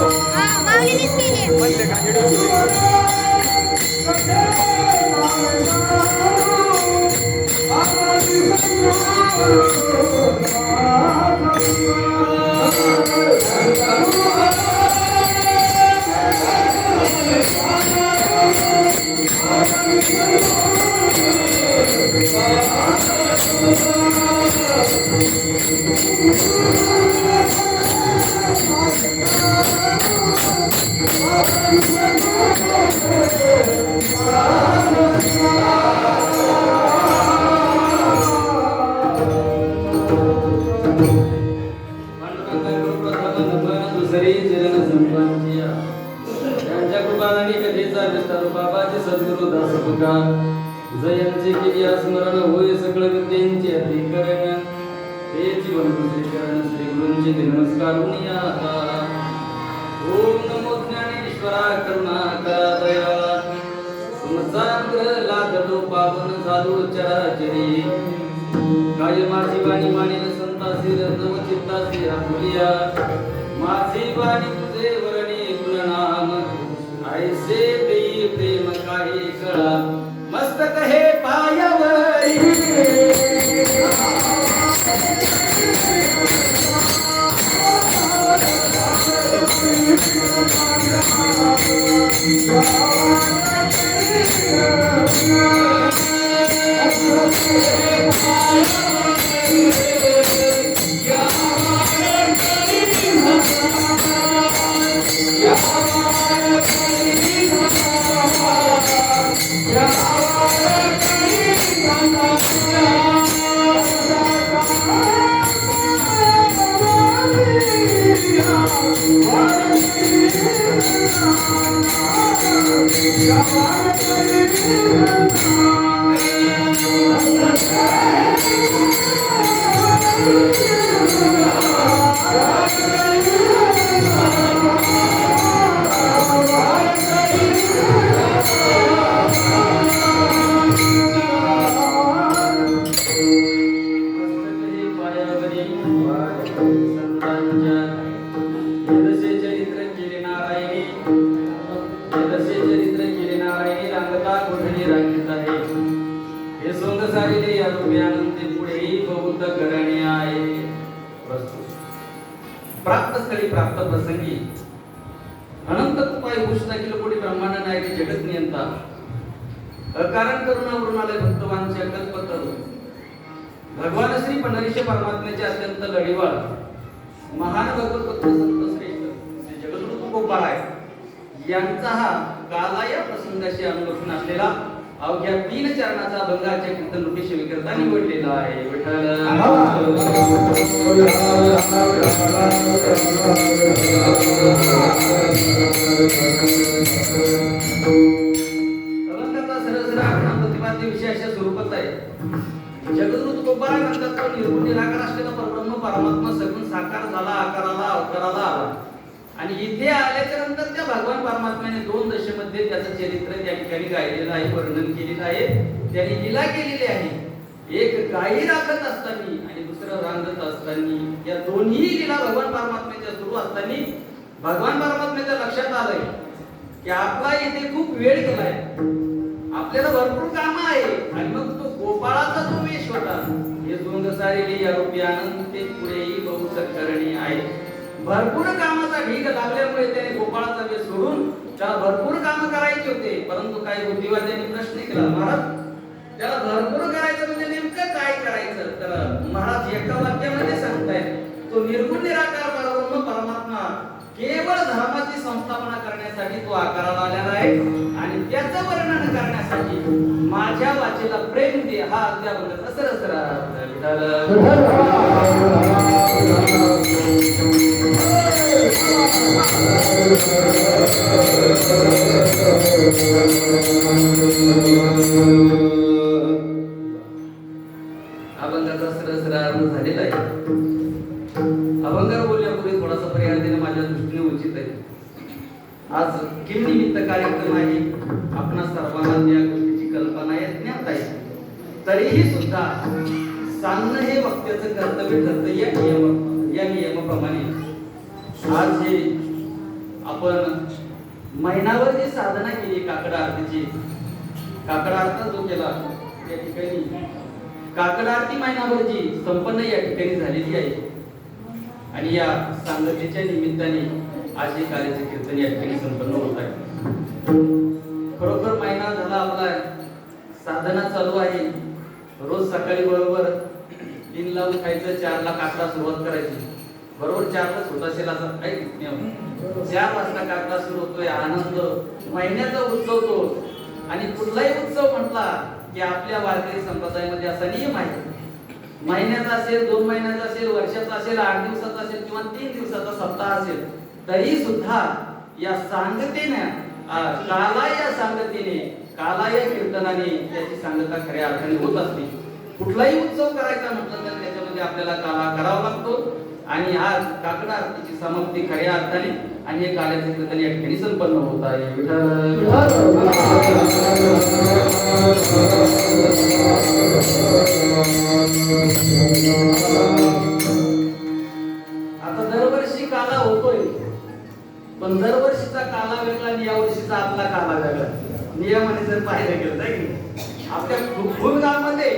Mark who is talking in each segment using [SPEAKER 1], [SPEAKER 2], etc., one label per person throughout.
[SPEAKER 1] माऊलीनेच केली.
[SPEAKER 2] म्हणले का व्हिडिओ बाबाचे सद्गुरु दास जयांचे केली स्मरण होय सकळ विद्यांचे अधिकरण हे जीवन श्रीकरण श्री गुरूंचे नमस्कार ओम नमो ज्ञानेश्वरा करुणाकरा दयाळा समसांग्र लागतो पावन झालो चराचरी काय माझी वाणी मानिल संतासी नव चित्तासी आपुलिया माझी वाणी तुझे वरणी गुणनाम ऐसे देई प्रेम काही कळा मस्तक हे पायावरी प्राप्त प्रसंगी अनंत कृपाय घोषणा केलं कोटी ब्रह्मांड नायक जगत नियंता अकारण करुणा वृणालय भक्तवांचे कल्पतरू भगवान श्री पंढरीचे परमात्म्याचे अत्यंत लढीवाळ महान भगवत संत श्रेष्ठ श्री जगद्गुरु गोपाळ यांचा हा कालाया प्रसंगाशी अनुलक्षण असलेला अवघ्या 3 चरणाचा अभंगाच्या कीर्तन रूपी शिवकर्ता निवडलेला आहे. विठ्ठल अभंगाचा सरळ प्रतिपाद्य विषय अशा स्वरूपाचा आहे. जगद्गुरु गोपाळ म्हणतात तो निर्गुण निराकार असलेला परब्रह्म परमात्मा सगुण साकार झाला, आकाराला अवताराला आला आणि इथे आल्याच्या नंतर त्या भगवान परमात्म्याने 2 दशेमध्ये त्याचं चरित्र त्या ठिकाणी गायलेलं आहे, वर्णन केलेलं आहे, त्याने लीला केलेली आहे. एक गायी राखत असताना आणि दुसरं रांगत असताना या दोन्ही लीला भगवान परमात्म्याच्या सुरू असताना भगवान परमात्म्याच्या लक्षात आलंय की आपला इथे खूप वेळ गेलाय, आपल्याला भरपूर काम आहे आणि मग तो गोपाळाचा जो वेश होता हे सोंग सारेली या रूपी आनंद ते पुढेही बहुसक करणी आहे. भरपूर कामाचा ढीग लागल्यामुळे त्याने गोपाळाचा वेश सोडून त्याला भरपूर काम करायचे होते. परंतु काय बुद्धिवाद्यांनी प्रश्न केला, महाराज त्याला भरपूर करायचं म्हणजे नेमकं काय करायचं? तर महाराज एका वाक्यामध्ये सांगतायत तो निर्गुण निराकार परब्रह्म परमात्मा केवळ धर्माची संस्थापना करण्यासाठी तो आकाराला आलेला आहे आणि त्याचं वर्णन करण्यासाठी माझ्या वाचेला प्रेम दे हा अध्यापनाचा सरसरा अभंगाचा सरसरा अर्थ झालेला आहे. अभंगार बोलण्यापूर्वी थोडासा पर्याय देणं माझ्या दृष्टीने उचित आहे. आज किम निमित्त कार्यक्रम आहे, आपणा सर्वांना त्या गोष्टीची कल्पना आहे, ज्ञात आहे, तरीही सुद्धा सांगणं हे वक्त्याचं कर्तव्य ठरतं. या नियमाप्रमाणे आज हे आपण महिनाभर जी साधना केली काकड आरतीची, काकड आरती जो केला या ठिकाणी काकड आरती महिनाभरची संपन्न या ठिकाणी झालेली आहे. आणि या सांगतेच्या निमित्ताने आज हे कार्याचे कीर्तन या ठिकाणी संपन्न होत आहे. खरोखर महिना झाला आपला साधना चालू आहे. रोज सकाळी बरोबर 3 ला उठायचं, 4 ला काकडा सुरुवात करायची. बरोबर 4 ला सुरू असेल असं काही नियम. 4 वाजता काकडा सुरू होतोय. आनंद महिन्याचा उत्सव तो. आणि कुठलाही उत्सव म्हटला की आपल्या वारकरी संप्रदायामध्ये असा नियम आहे. महिन्याचा असेल, 2 महिन्याचा असेल, वर्षाचा असेल, 8 दिवसाचा असेल किंवा 3 दिवसाचा सप्ताह असेल, तरी सुद्धा या सांगतेने काला या सांगतेने काला या कीर्तनाने त्याची सांगता खऱ्या अर्थाने होत असते. कुठलाही उत्सव करायचा म्हटलं तर त्याच्यामध्ये आपल्याला काला करावा लागतो. आणि आज काकड आरतीची समाप्ती खऱ्या अर्थाने आणि हे काल्याचे कीर्तन या ठिकाणी संपन्न होत आहे. आता दरवर्षी काला होतोय, पण दरवर्षीचा काला वेगळा आणि यावर्षीचा आपला काला वेगळा. नियमाने जर पाहिलं गेलं तर आपल्या भूलगावमध्ये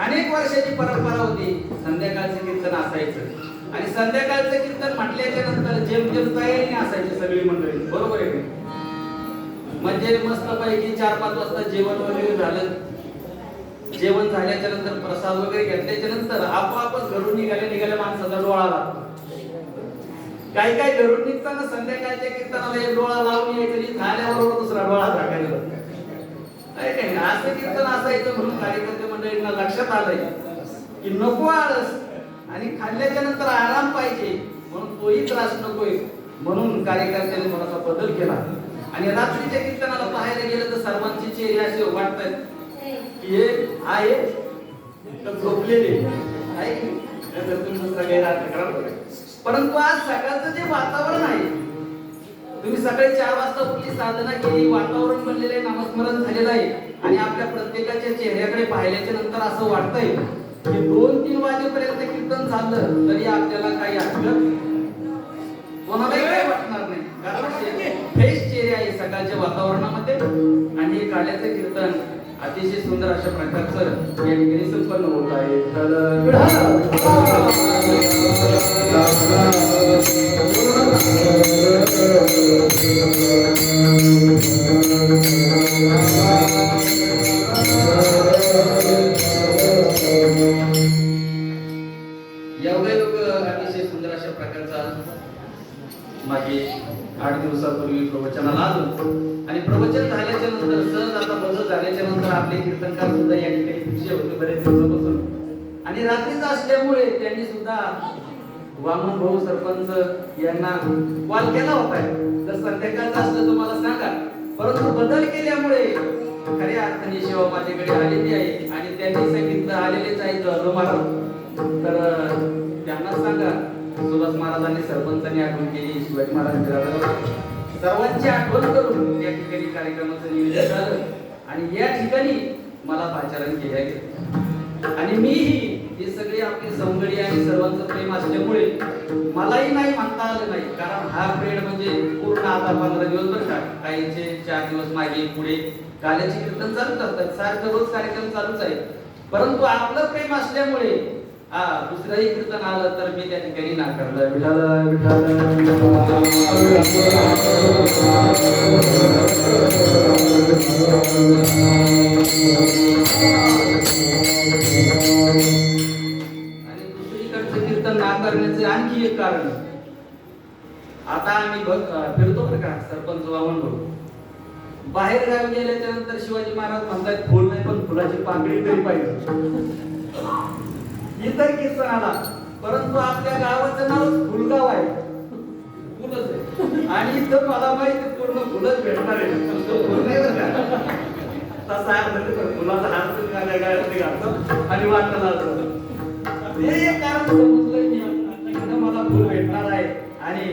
[SPEAKER 2] अनेक वर्षाची परंपरा होती. संध्याकाळचं कीर्तन असायचं आणि संध्याकाळचं कीर्तन म्हटल्याच्या नंतर जेमतेम तयारी असायची सगळी मंडळी. बरोबर आहे. म्हणजे मस्त पैकी 4-5 वाजता जेवण वगैरे झालं. जेवण झाल्याच्या नंतर प्रसाद वगैरे घेतल्याच्या नंतर आपोआपच घरून निघाल्या माणसाचा डोळा लागतो. काही काही घरून निघताना संध्याकाळच्या कीर्तनाला एक डोळा लावून यायचं, झाल्याबरोबर दुसरा डोळा झाकायला. असं कीर्तन असायचं म्हणून कार्यकर्ते मंडळींना लक्षात आलंय की नको आळस आणि खाल्ल्याच्या नंतर आराम पाहिजे, म्हणून तोही त्रास नकोय. म्हणून कार्यकर्त्यांनी थोडासा बदल केला. आणि रात्रीच्या कीर्तनाला पाहायला गेलं तर सर्वांचे चेहरे असे वाटतात की हे आहे तर झोपलेले आहे. परंतु आज सकाळचं जे वातावरण आहे, तुम्ही सकाळी 4 वाजता उठली, साधना केली, वातावरण बनलेले, नामस्मरण झालेलं आहे आणि आपल्या प्रत्येकाच्या चेहऱ्याकडे पाहिल्याच्या नंतर असं वाटतंय की 2-3 वाजेपर्यंत कीर्तन चाललं तरी आपल्याला काही हरकत कोणालाही काही वाटणार नाही. कारण फ्रेश चेहरे आहे सकाळच्या वातावरणामध्ये. आणि हे काल्याचं कीर्तन अतिशय सुंदर अशा प्रकारचं या ठिकाणी संपन्न होत आहे. अतिशय सुंदर अशा प्रकारचा मागे 8 दिवसापूर्वी प्रवचनाला आलो आणि प्रवचन झाल्याच्या नंतर सहज आता बदल झाल्याच्या नंतर आपले कीर्तनकार सुद्धा या ठिकाणी खुशी होते बरेच दिवसापासून. आणि रात्रीचा असल्यामुळे त्यांनी सुद्धा वामन भाऊ सरपंच यांना कॉल केला होता. जर संध्याकाळचं असलं तुम्हाला सांगा, परंतु बदल केल्यामुळे खऱ्या अर्थाने सेवा माझ्याकडे आलेली आहे. आणि त्यांनी सांगितलं आलेलेच आहे जळगाव महाराज, तर त्यांना सांगा सुभाष महाराजांनी सरपंचांनी आठवण केली, शिवाजी महाराजांनी सर्वांची आठवण करून या ठिकाणी कार्यक्रमाचं नियोजन झालं. आणि या ठिकाणी मला पाचारण केलं गेलं. आणि मीही हे सगळे आपली सवंगडी आणि सर्वांचं प्रेम असल्यामुळे मलाही नाही म्हणता आलं नाही. कारण हा प्रेड म्हणजे पूर्ण आता 15 दिवस बरं का, काहीचे 4 दिवस मागे पुढे काल्याचे कीर्तन चालूच असतात, सारखं रोज कार्यक्रम चालूच आहे. परंतु आपलं प्रेम असल्यामुळे दुसरंही कीर्तन आलं तर मी त्या ठिकाणी नाकारलं. विठाल विठाल आणि दुसरीकडचं कीर्तन नाकारण्याचे आणखी एक कारण, आता आम्ही फिरतो बरं का सरपंच वामन भाऊ, बाहेर गावी गेल्याच्या नंतर शिवाजी महाराज म्हणतात फुल नाही पण फुलाची पाकळी तरी पाहिजे. इतर कीर्तन आला, परंतु आपल्या गावाचं नाव फुलगाव आहे, फुलच आहे. आणि इथं मला माहिती पूर्ण फुलच भेटणार आहे, फुल नाही बरं का. तसा फुलाचा हात घालतो आणि वाटलं जातं. हे एक कारण समजलं की मला फुल भेटणार आहे. आणि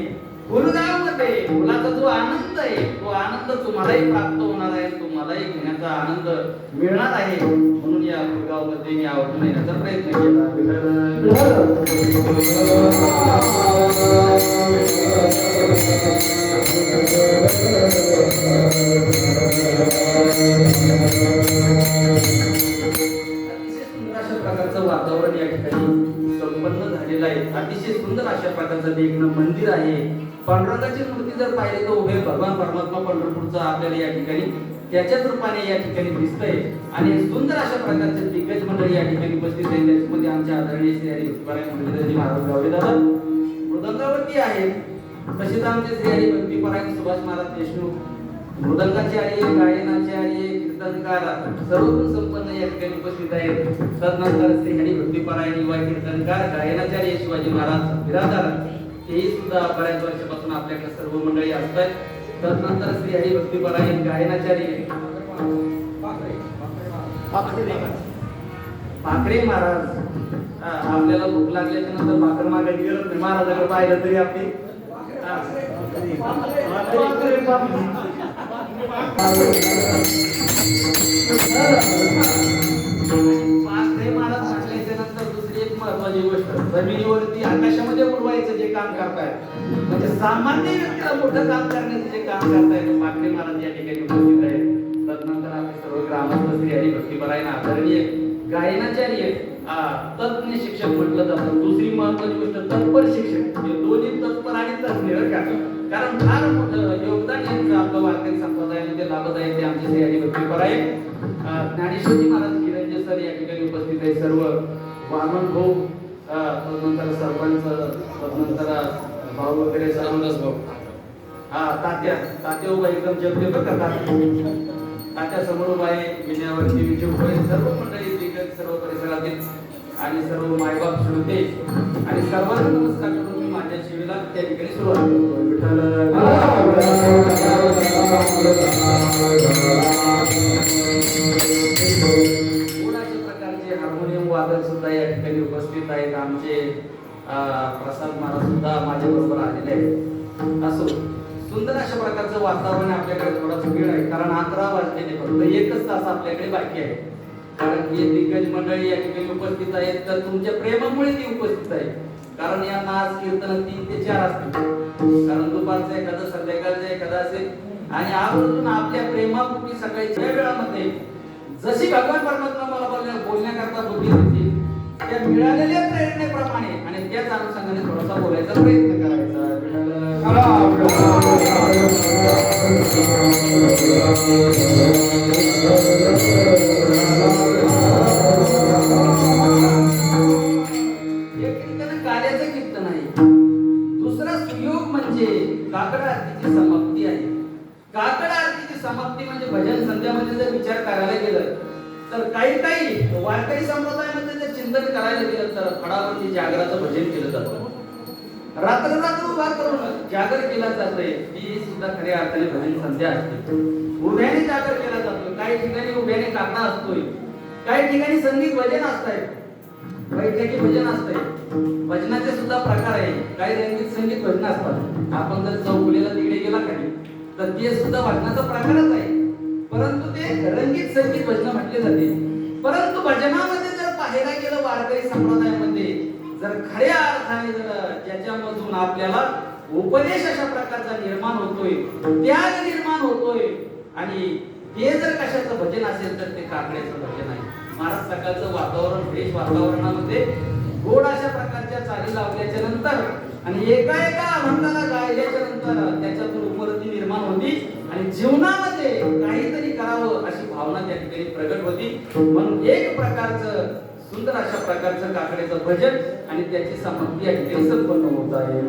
[SPEAKER 2] फुलगाव मध्ये फुलाचा जो आनंद आहे तो आनंद तुम्हालाही प्राप्त होणार आहे, तुम्हालाही घेण्याचा आनंद मिळणार आहे. म्हणून या गावामध्ये मी आवर्जून येण्याचा प्रयत्न केला. अतिशय सुंदर अशा प्रकारचं वातावरण या ठिकाणी संपन्न झालेलं आहे. अतिशय सुंदर अशा प्रकारचं देखणं मंदिर आहे. पांडुरंगाची मूर्ती जर पाहिली तर उभे भगवान परमात्मा पंढरपूरचा आपल्याला या ठिकाणी त्याच्याच रूपाने या ठिकाणी दिसतंय. आणि सुंदर अशा प्रकारचे दिग्गज मंडळी या ठिकाणी उपस्थित आहेत. त्याच्यामध्ये आमच्या आदरणीय श्री हरी मंदिराजी महाराज गावडे दादा मृदंगावरती आहे. तसेच आमचे श्री हरी भक्तीपरायण सुभाष महाराज देशमुख मृदंगाचार्य, गायनाचार्य, कीर्तनकार सर्वगुण संपन्न या ठिकाणी उपस्थित आहेत. तदनंतर श्री हरी भक्तीपरायण युवा कीर्तनकार गायनाचार्य शिवाजी महाराज बिराजदार तेही सुद्धा बऱ्याच वर्षापासून आपल्याकडे सर्व मंडळी असतात. तदनंतर श्री हरी भक्तीपरायण गायनाचार्य भाकरे महाराज. आपल्याला भूक लागल्याच्या नंतर भाकर मागायला गेलं तर महाराजाकडे पाहिलं तरी आपली महाराज म्हटल्याच्या नंतर दुसरी एक महत्वाची गोष्ट, जमिनीवरती आकाशामध्ये उडवायचं जे काम करतायत, म्हणजे सामान्य व्यक्तीला मोठं काम करण्याचं जे काम करतायत पाखरे महाराज या ठिकाणी उपस्थित आहेत. तदनंतर आपले सर्व ग्रामस्थ श्री हरी भक्तीपरायण आदरणीय गायनाचार्य तज्ञ शिक्षक म्हटलं जातं. दुसरी महत्वाची गोष्ट तत्पर शिक्षक, म्हणजे दोन्ही तत्पर आणि तज्ञ, कारण फार मोठं योगदान यांचं आपलं वारकरी संप्रदायामध्ये लाभत आहे. ते आमचे श्री हरी भक्तीपरायण ज्ञानेश्वरी महाराज किरंजे सर या ठिकाणी उपस्थित आहे. सर्व वामन भाऊ, तदनंतर सरपंच, तदनंतर भाऊ वगैरे सर्वच भाऊ, तात्या उभा एकदम जगते बघा तात्या समोर उभा आहे. विजयावरती विजय उभा आहे. सर्व मंडळी दिग्गज सर्व परिसरातील आणि सर्व मायबाप श्रोते आणि सर्वांना नमस्कार करून मी माझ्या शिवेला त्या ठिकाणी सुरुवात करतो. प्रकारचे हार्मोनियम वादक सुद्धा या ठिकाणी उपस्थित आहेत. आमचे प्रसाद महाराज सुद्धा माझ्या बरोबर आलेले आहेत. असो सुंदर अशा प्रकारचं वातावरण आपल्याकडे थोडासा वेळ आहे, कारण 11 वाजलेले फक्त 1 तास आपल्याकडे बाकी आहे. कारण हे दिग्गज मंडळी या ठिकाणी उपस्थित आहेत तर तुमच्या प्रेमामुळे ती उपस्थित आहे. कारण या नाच कीर्तन 3 ते 4 असतील, कारण दुपारचं एखादं संध्याकाळचं एखादं असेल. आणि आवर्जून आपल्या प्रेमापूर्वी सकाळच्या वेळामध्ये जशी भगवान परमात्मा मला बोलण्याकरता बुद्धी होती त्या मिळालेल्या प्रेरणेप्रमाणे आणि त्याच अनुषंगाने थोडासा बोलायचा प्रयत्न करायचा. हे कीर्तन कार्याचं कीर्तन आहे. दुसरा सुयोग म्हणजे काकड आरतीची समाप्ती आहे. काकड आरतीची समाप्ती म्हणजे भजन संध्यामध्ये जर विचार करायला गेलं तर काही वारकरी संप्रदायामध्ये जर चिंतन करायला गेलं तर फडावरती जागराचं भजन केलं जातं. रात्र उभा करून जागर केला जातोय. ती सुद्धा खऱ्या अर्थाने भजन संध्या असते. उभ्याने जागर केला जातो. काही ठिकाणी उभ्याने काकडा असतोय, काही ठिकाणी संगीत भजन असतंय, बैठकी भजन असतंय. भजनाचे सुद्धा प्रकार आहे. काही रंगीत संगीत भजन असतात. आपण जर चौकुलीला तिकडे गेला खाली तर ते सुद्धा भजनाचा प्रकारच आहे, परंतु ते रंगीत संगीत भजन म्हटले जाते. परंतु भजनामध्ये जर पाहायला गेलं वारकरी संप्रदायामध्ये जर खऱ्या अर्थाने जर ज्याच्यामधून आपल्याला उपदेश अशा प्रकारचा निर्माण होतोय, त्याग निर्माण होतोय, आणि ते जर कशाचं भजन असेल तर ते काकड्याचं भजन आहे. महाराज सकाळचं वातावरण फ्रेश वातावरणामध्ये गोड अशा प्रकारच्या चाली लावल्याच्या नंतर आणि एका अभंगाला गायल्याच्या नंतर त्याच्यातून उपरती निर्माण होती आणि जीवनामध्ये काहीतरी करावं अशी भावना त्या ठिकाणी प्रगट होती. म्हणून एक प्रकारचं सुंदर अशा प्रकारचं काकड्याचं भजन आणि त्याची समाप्ती या ठिकाणी संपन्न होत आहे.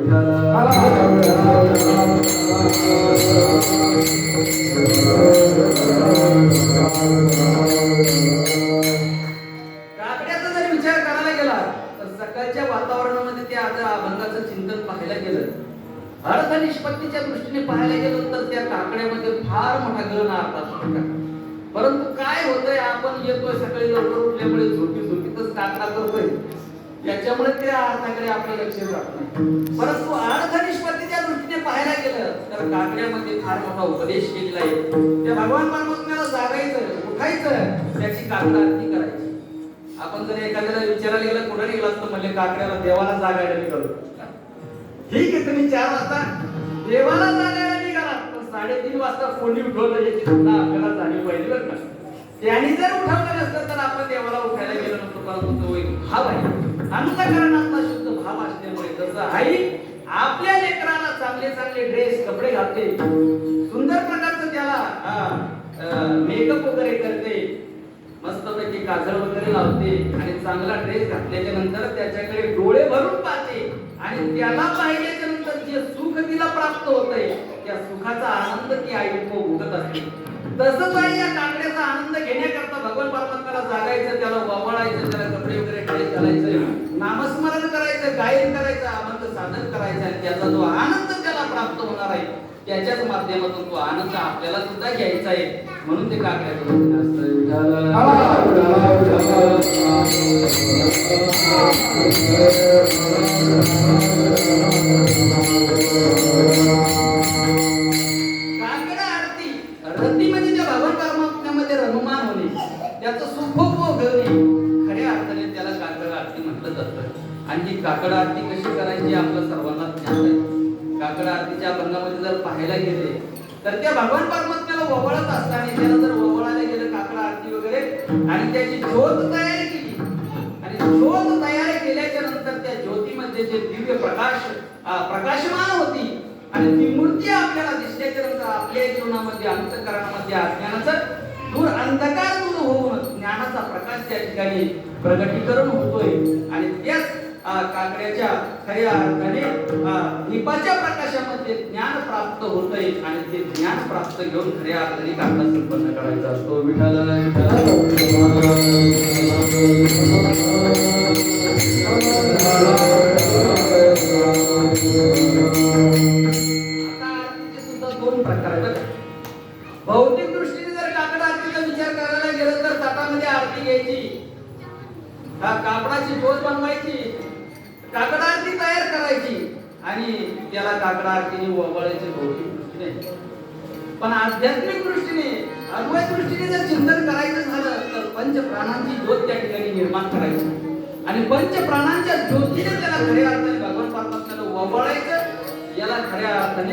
[SPEAKER 2] काकड्याचा जर विचार करायला गेला तर सकाळच्या वातावरणामध्ये त्या अभंगाचं चिंतन पाहायला गेलं, अर्थ निष्पत्तीच्या दृष्टीने पाहायला गेलं तर त्या काकड्यामध्ये फार मोठा गण अर्थ असतो. परंतु काय होतंय, आपण येतोय सकाळी लवकर उठल्यामुळे झोपीतच काकडा करतोय, त्याच्यामुळे त्या अर्थाकडे आपलं लक्ष जात नाही. परंतु अर्थ निष्पत्तीच्या दृष्टीने पाहायला गेलं तर काकड्यामध्ये फार मोठा उपदेश केलेला आहे. त्या भगवान परमात्म्याला जागायचं, उठायचं, त्याची काकड आरती करायची. आपण जर एखाद्याला विचारायला गेलं कुठे निघाला तर म्हणले काकड्याला देवाला जागायला निघालो. ठीक आहे, तुम्ही 4 वाजता देवाला जागायला निघाला, पण 3:30 वाजता कोणी उठवलं याची सुद्धा आपल्याला जाणीव पाहिजे बरं का. त्यांनी जर उठवलं नसतं तर आपण देवाला उठायला गेलो नसतो. परंतु तो एक भाव आहे, अंतःकरणातला शुद्ध भाव असल्यामुळे जसं आई आपल्या लेकराला चांगले चांगले ड्रेस कपडे घालते, सुंदर प्रकारचं त्याला मेकअप वगैरे करते, मस्तपैकी काजळ वगैरे लावते आणि चांगला ड्रेस घातल्याच्या नंतर त्याच्याकडे डोळे भरून पाहते आणि त्याला पाहिल्याच्या नंतर जे सुख तिला प्राप्त होतंय त्या सुखाचा आनंद ती आई भोगत असते. तसंच आहे या काकड्याचा आनंद घेण्याकरता भगवान परमात्म्याला जागायचं, त्याला ववाळायचं, त्याला कपडे वगैरे ड्रेस घालायचं, नामस्मरण करायचं, गायन करायचं, अभंग साधन करायचं आणि त्याचा जो आनंद त्याला प्राप्त होणार आहे त्याच्याच माध्यमातून तो आनंद आपल्याला सुद्धा घ्यायचा आहे. म्हणून ते काकड्याचं वचन असतं. काकडा आरती, रती म्हणजे त्या भगवान परमात्म्यामध्ये रममान होणे, त्याचं सुखोपभोग घेणे, खऱ्या अर्थाने त्याला काकड आरती म्हटलं जातं. आणि ही काकड आरती कशी करायची आपलं सर्वांना ज्ञात आहे. काकड आरतीच्या अभंगामध्ये जर पाहायला गेले तर त्या भगवान परमात्म्याला ओवाळत असताना त्याला जर ओवाळायला गेलं काकड आरती वगैरे आणि त्याची ज्योत तयारी केली आणि ज्योत तयार केल्याच्या नंतर त्या ज्योतीमध्ये जे दिव्य प्रकाशमान होती आणि ती मूर्ती आपल्याला दिसल्याच्या नंतर आपल्या जीवनामध्ये अंतःकरणामध्ये अज्ञानाचं अंधकार दूर होऊन ज्ञानाचा प्रकाश त्या ठिकाणी प्रगटीकरण होतोय आणि त्याच काकड्याच्या खऱ्या अर्थाने दीपाच्या प्रकाशामध्ये ज्ञान प्राप्त होतंय आणि ते ज्ञान प्राप्त घेऊन खऱ्या अर्थाने काकडा संपन्न करायचा असतो. विठ्ठल आता आरतीचे सुद्धा 2 प्रकार आहेत. भौतिक दृष्टीने जर काकड आरतीचा विचार करायला गेलं तर ताटामध्ये आरती घ्यायची, कापडाची ज्योत बनवायची, काकड आरती तयार करायची आणि त्याला काकड आरतीने ओवाळायचे भौतिक दृष्टीने. पण आध्यात्मिक दृष्टीने, अद्वैत दृष्टीने जर चिंतन करायचं झालं तर पंचप्राणांची ज्योत त्या ठिकाणी निर्माण करायची आणि पंचप्राणांच्या ज्योतीने त्याला खऱ्या अर्थाने भगवान परमात्म्याला ओवाळायचं. याला खऱ्या अर्थाने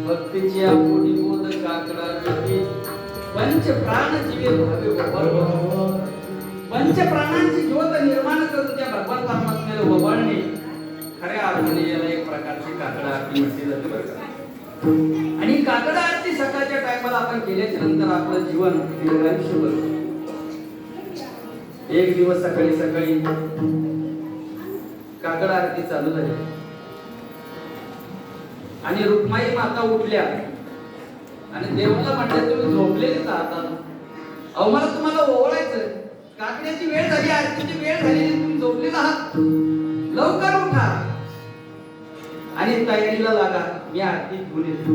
[SPEAKER 2] भक्तीची आपुटी बोध काकडा ज्योती पंच प्राण जीवे भावे वळवळ. पंच प्राणांची ज्योत निर्माण करून त्या भगवान परमात्म्याला वळवणे खऱ्या अर्थाने याला एक प्रकारची काकड आरती म्हटली जाते बरं का. आणि काकड आरती सकाळच्या टायमाला आपण केल्याच्या नंतर आपलं जीवन दीर्घायुष्य बनतं. एक दिवस सकाळी सकाळी काकड आरती चालू झाली आणि रुक्माई माता उठल्या आणि देवाला म्हटलं तुम्ही झोपलेलेच आहात, अहो मला तुम्हाला ओवाळायचं, काकड्याची वेळ झाली, आरतीची वेळ झाली, तुम्ही झोपलेला आहात, लवकर उठा आणि तयारीला लागा, मी आरती घेऊन येतो.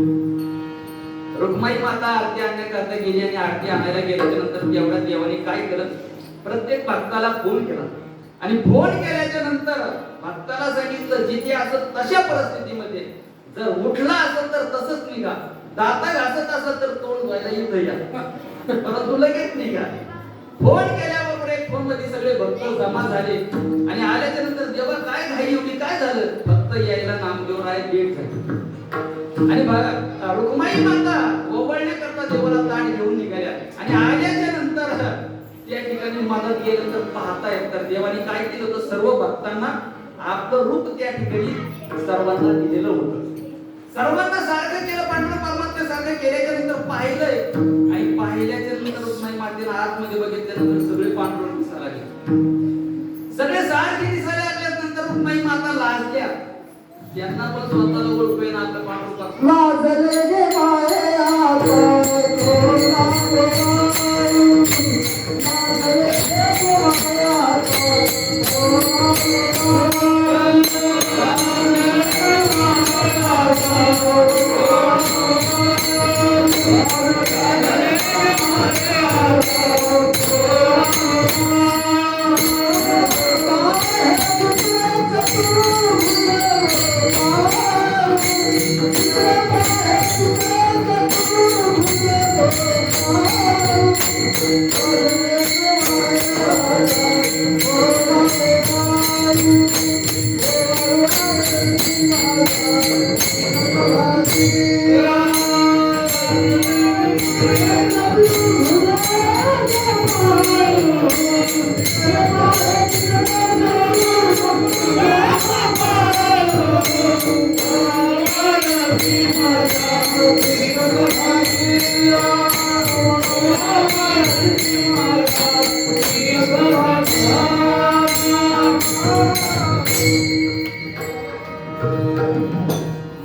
[SPEAKER 2] रुक्माई माता आरती आणण्याकरता गेली आणि आरती आणायला गेल्याच्या नंतर तेवढ्या देवाने काय केलं, प्रत्येक भक्ताला फोन केला आणि फोन केल्याच्या नंतर भक्ताला सांगितलं जिथे असत तशा परिस्थितीमध्ये जर उठला असेल तर तसंच निघा, दाता घासत असेल तर तोंड धुवायला इथं या, परंतु लगेच निघा. फोन केल्याबरोबर एक फोन मध्ये सगळे भक्त जमा झाले आणि आल्याच्या नंतर जेव्हा काय घाई एवढी काय झालं, फक्त यायला नामदेव राय लेट झाले आणि बघा रुक्माई माता ओवाळण्याकरता देवाला ताट घेऊन निघाल्या आणि आल्याच्या नंतर त्या ठिकाणी मदत गेलं तर पाहतायत तर देवाने काय केलं होतं, सर्व भक्तांना आपलं रूप त्या ठिकाणी सर्वांना दिलेलं होतं. सर्वांना सारखं केलं, पांडुरंग परमात्मा सारखं केल्याच्या नंतर पाहिलंय आणि पाहिल्याच्या नंतर रुक्माई मातेला आतमध्ये बघितल्यानंतर सगळे पांडुरंग दिसायला लागले. सगळे सारखे दिसायला लागल्यानंतर रुक्माई माता लाजल्या. त्यांना पण स्वतःला ओळखू येईना आपलं पांडुरंग लाजले गे माये आता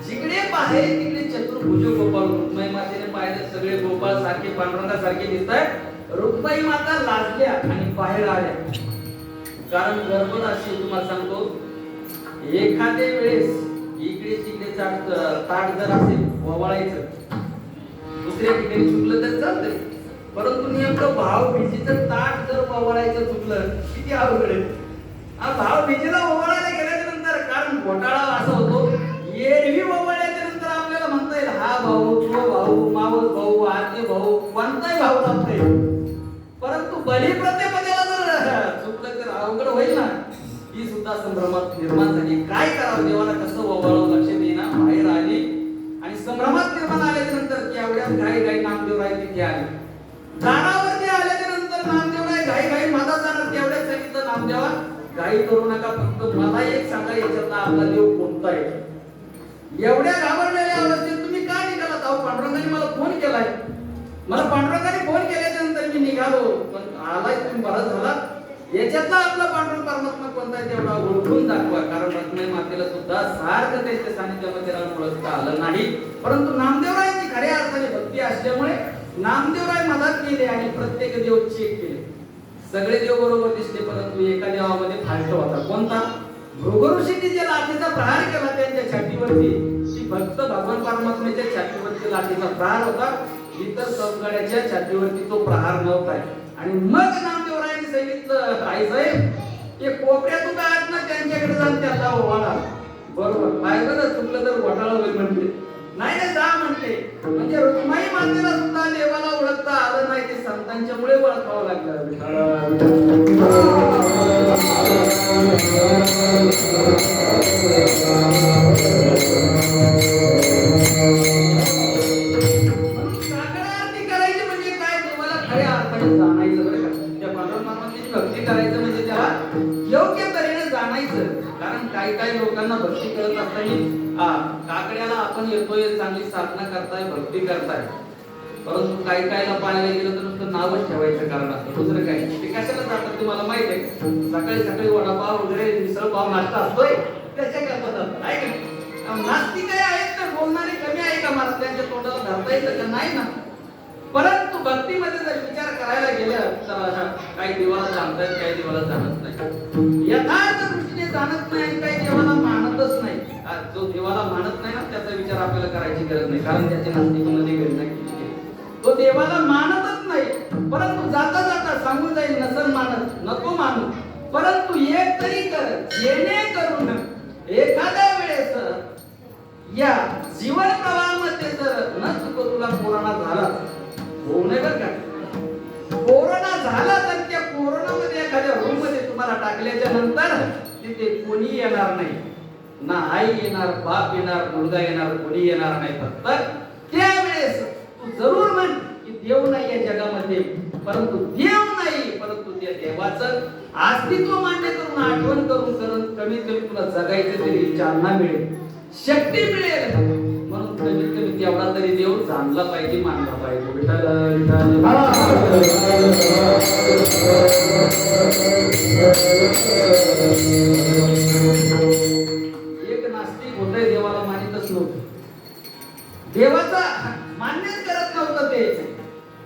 [SPEAKER 2] जिकडे पाहे तिकडे चतुर्भुज गोपाळ. रुक्माई मातेने पाहिलं सगळे गोपाळ सारखे पांडुरंगासारखे दिसतात. रुक्माई माता लाजल्या आणि बाहेर आल्या. कारण गडबड अशी तुम्हाला सांगतो, एखाद्या वेळेस इकडे तिकडे ताट जर असेल ववाळायचं, दुसऱ्या ठिकाणी चुकलं तर चालतंय, परंतु नेमकं भावभीजीचं ताट जर ववाळायचं चुकलं किती अवघड आहे. भावभीजीला ववाळायला गेल्याच्या नंतर कारण घोटाळा असा होतो, एरवी ववाळल्याच्या नंतर आपल्याला म्हणता येईल हा भाऊ, तो भाऊ, मावस भाऊ, आते भाऊ, कोणताही भाऊ लागता येईल, परंतु बलिप्रतिपदेला जर चुकलं तर अवघड होईल ना. ही सुद्धा संभ्रमात निर्माण झाली. काय करावं, देवाला कसं ववाळावं लक्षात येईना. बाहेर आली आणि संभ्रमात निर्माण आल्याच्या नंतर तेवढ्यात घाई नामदेवराय तिथे आले. दारावरती आल्याच्या नंतर नामदेवराय घाई माझा जाणार. तेवढ्यात सांगितलं नामदेवा घाई करू नका, फक्त मला एक सांगा याच्यातला आपला देव कोणता आहे. एवढ्या घाबरलेल्या अवस्थेत तुम्ही का निघालात? अहो पांडुरंगाने मला फोन केलाय. मला पांडुरंगाने फोन केल्याच्या नंतर मी निघालो, पण आलाय तुम्ही बरं झाला. याच्यातला आपला पांडुरंग परमात्मा कोणता आहे तेवढा ओळखून दाखवा. कारण रुक्माई मातेला सुद्धा सारखं त्याच्या सानिध्यामध्ये राहून ओळखता आलं नाही. परंतु नामदेवरायांची खऱ्या अर्थाने भक्ती असल्यामुळे नामदेवराय मदत केले आणि प्रत्येक देव चेक केले. सगळे देव बरोबर दिसले, परंतु एका देवामध्ये फाल्ट होता. कोणता? भृगु ऋषींनी जे लाठीचा प्रहार केला त्यांच्या छातीवरती, ती भक्त भगवान परमात्म्याच्या छातीवरती लाठीचा प्रहार होता. इतर सौगड्याच्या छातीवरती तो प्रहार नव्हता. आणि मग नामदेवरायांनी सांगितलं, आई साहेब ते कोपऱ्यातून आत ना त्यांच्याकडे जाऊन त्याला ओवाळा. बरोबर पाहिलं ना, चुकलं तर घोटाळा होईल म्हटले. नाही ना जा म्हणते. म्हणजे रुक्माई मातेला सुद्धा देवाला ओळखता आलं नाही, ते संतांच्या मुळे ओळखावं लागलं. करायची म्हणजे काय, देवाला खऱ्या अर्थाने जाणायचं. बरं का, त्या पांडुरंगाची भक्ती करायचं म्हणजे त्याला योग्य तऱ्हेने जाणायचं. कारण काही लोकांना भक्ती करत असताना काकड्याला आपण येतोय, चांगली साधना करताय, भक्ती करताय, परंतु कायला पाहायला गेलं तर नुसतं नावच ठेवायचं कारण असतं, दुसरं काही. ते कशाला जातात तुम्हाला माहित आहे? सकाळी वडापाव वगैरे मिसळ पाव नाश्ता असतोय त्याच्या करता जातात. आहे का? नास्तिक आहेत तर बोलणारे कमी आहे का? मला त्यांच्या तोंडाला धरता येतं का? नाही ना. परंतु भक्तीमध्ये जर विचार करायला गेलं तर काही देवाला जाणतायत, काही देवाला जाणत नाही. यथार्थ दृष्टीने जाणत नाही आणि काही देवाला मानतच नाही. जो देवाला मानत नाही ना त्याचा विचार आपल्याला करायची गरज नाही, कारण त्याच्या नास्तिकमध्ये गरज नाही. तो देवाला मानतच नाही, परंतु जाता जाता सांगून जाईल नसल मानत, नको मानू, परंतु एक तरी कर, जेणेकरून एखाद्या वेळेस या जीवन प्रवाहामध्ये जर न चुक तुला कोरोना झाला, होऊ नये बरं का. कोरोना झाला तर त्या कोरोनामध्ये एखाद्या रूम मध्ये तुम्हाला टाकल्याच्या नंतर तिथे कोणी येणार नाही. ना आई येणार, बाप येणार, मुलगा येणार, कोणी येणार नाही. फक्त त्यावेळेस तू जरूर म्हण की देव नाही या जगामध्ये, परंतु देव नाही, परंतु त्या देवाचं अस्तित्व मान्य करून आठवण करून कमीत कमी तुला जगायचं तरी चालना मिळेल, शक्ती मिळेल. म्हणून कमीत कमी तेवढा तरी देव जाणला पाहिजे, मानला पाहिजे. एक नास्तिक होते, देवाला मानितच नव्हतं, देवाचा मान्यच करत नव्हतं ते,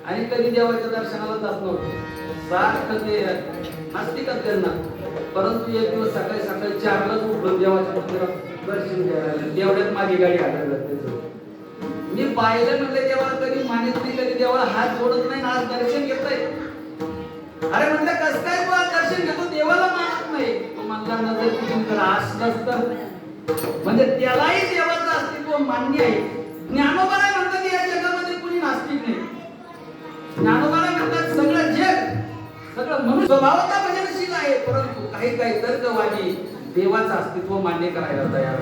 [SPEAKER 2] आणि कधी देवाच्या दर्शनाला जात नव्हतं. सारखं ते नास्तिकच करणार. परंतु एक दिवस सकाळी 4लाच उठून देवाच्या मंदिरात दर्शन घ्यायला, तेवढ्यात माझी गाडी हाताला लागते. मी पाहिलं म्हटलं देवाला कधी मानित नाही, कधी देवाला हात जोडत नाही, आज दर्शन घेतोय. अरे म्हटलं कसं काय तू आज दर्शन घेतो, देवाला मानत नाही. तो म्हणला नजर तिथून कर, असलंच तर म्हणजे त्यालाही देवाचं अस्तित्व मान्य आहे. ज्ञानोबाला म्हणतात की या जगामध्ये कुणी नास्तिक नाही. ज्ञानोबाला म्हणतात सगळं जग, सगळं मनुष्य स्वभावतः भजनशील आहे, परंतु काही काही तर्कवादी देवाचं अस्तित्व मान्य करायला तयार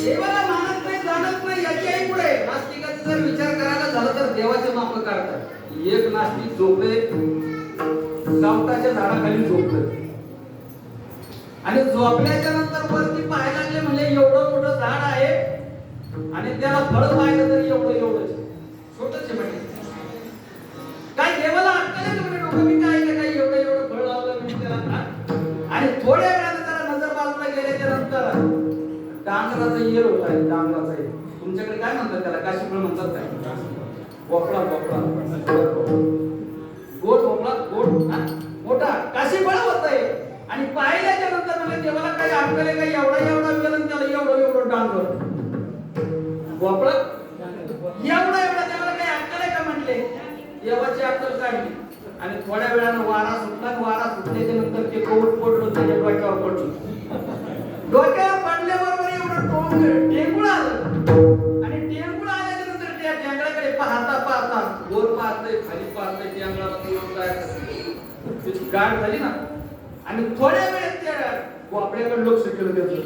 [SPEAKER 2] देवाला मानत नाही, जाणत नाही. याच्याही पुढे नास्तिकाचा जर विचार करायला झाला तर देवाचे माप काढतात. एक नास्तिक झोपले, गावठाच्या झाडाखाली झोपले, आणि झोपल्याच्या नंतर वरती पाहायला लागले, म्हणजे एवढं मोठं झाड आहे आणि त्याला फळ पाहिलं तर एवढंच छोटच म्हणजे काय देवाला अक्कल आहे म्हणजे डोकं मी काय एवढं फळ लावलं मी त्याला. आणि थोड्या वेळाने जरा नजर बाजूला गेल्याच्या नंतर डांगराचा येर होत आहे. डांगराचा येर तुमच्याकडे काय म्हणतात त्याला, काशी फळ म्हणतात काय, भोपळा गोड भोपळा, गोड मोठा काशी फळ होत आहे. आणि पाहिल्याच्या नंतर म्हणजे देवाला काही अक्कल आहे का, एवढा वेळ त्याला एवढं डांगर भोपळा एवढा देवाला काही अक्कल आहे का म्हटले. देवाची अक्कल काढली आणि थोड्या वेळानं वारा सुटल्याच्या नंतर ते कवच पडलं, त्याच्या डोक्यावर पडलं. डोक्यावर पडल्याबरोबर एवढं टेंगुळ आलं, आणि टेंगुळ आल्याच्या नंतर त्या टेंगळाकडे पाहता वर पाहतंय, खाली पाहतंय, टेंगळाला गाठ झाली ना. आणि थोड्या वेळेत त्या भोपळ्याकडे लक्ष केलं त्याचं.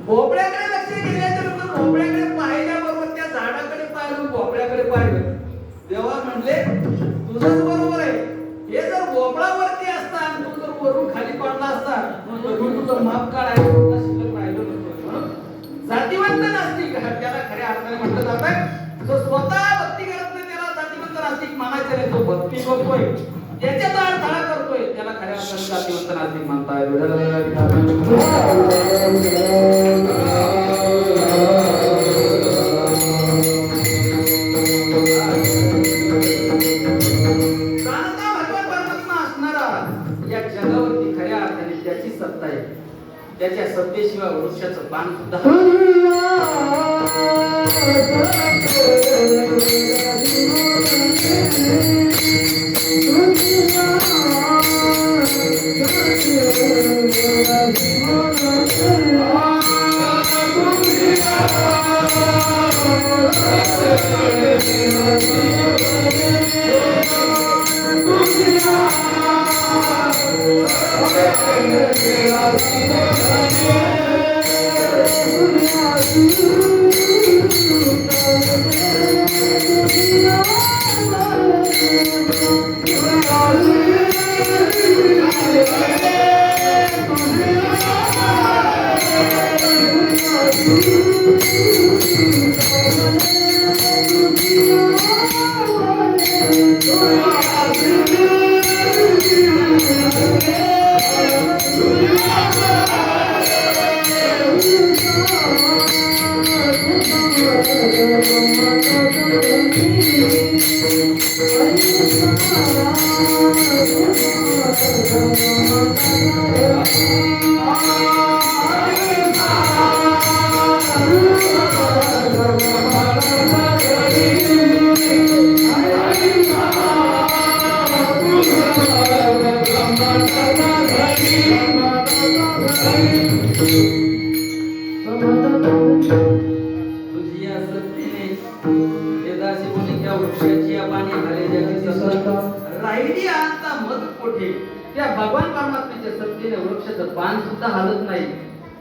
[SPEAKER 2] भोपळ्याकडे लक्ष केल्याच्या नंतर भोपळ्याकडे पाहिल्याबरोबर त्या झाडाकडे पाहिलं, भोपळ्याकडे पाहिलं. देवा म्हणले तुझंच बरोबर आहे, हे जर भोपळा वरती असता आणि तू जर वरून खाली पडला असता तर तुझं माप काढायला शिल्लक राहिलं नसतं. म्हणून जातीवंत नास्तिक त्याला खऱ्या अर्थाने म्हटलं जातं. जो स्वतः भक्ती करत नाही त्याला जातीवंत नास्तिक मानायचं नाही. जो भक्ती करतोय त्याच्यात अडथळा करतोय त्याला खऱ्या अर्थाने जातीवंत नास्तिक म्हणताय. सत्ता आहे, त्याच्या सत्तेशिवाय वृक्षाचं पान सुद्धा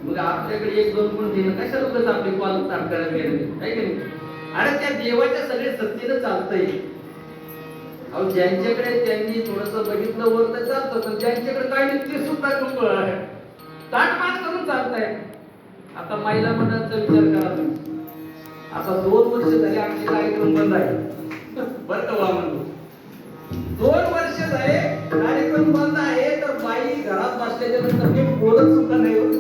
[SPEAKER 2] मग आपल्याकडे एक दोन गुण देणं कशाला उगाच आपली कॉल ताट करायला गेले आहे की नाही? अरे त्या देवाच्या सगळे सत्तेनं चालतंय. अहो ज्यांच्याकडे त्यांनी थोडस बघितलं वर तर चालतं, पण ज्यांच्याकडे काय नाही ते सुद्धा ताटमान करून चालताय. आता महिला मंडळाचा विचार करा तुम्ही. आता 2 वर्ष झाले आमचे कार्यक्रम बंद आहे बरं का वा म्हणतो. 2 वर्ष झाले कार्यक्रम बंद आहे, तर बाई घरात बसल्याच्या नंतर मी बोलत सुद्धा नाही होत.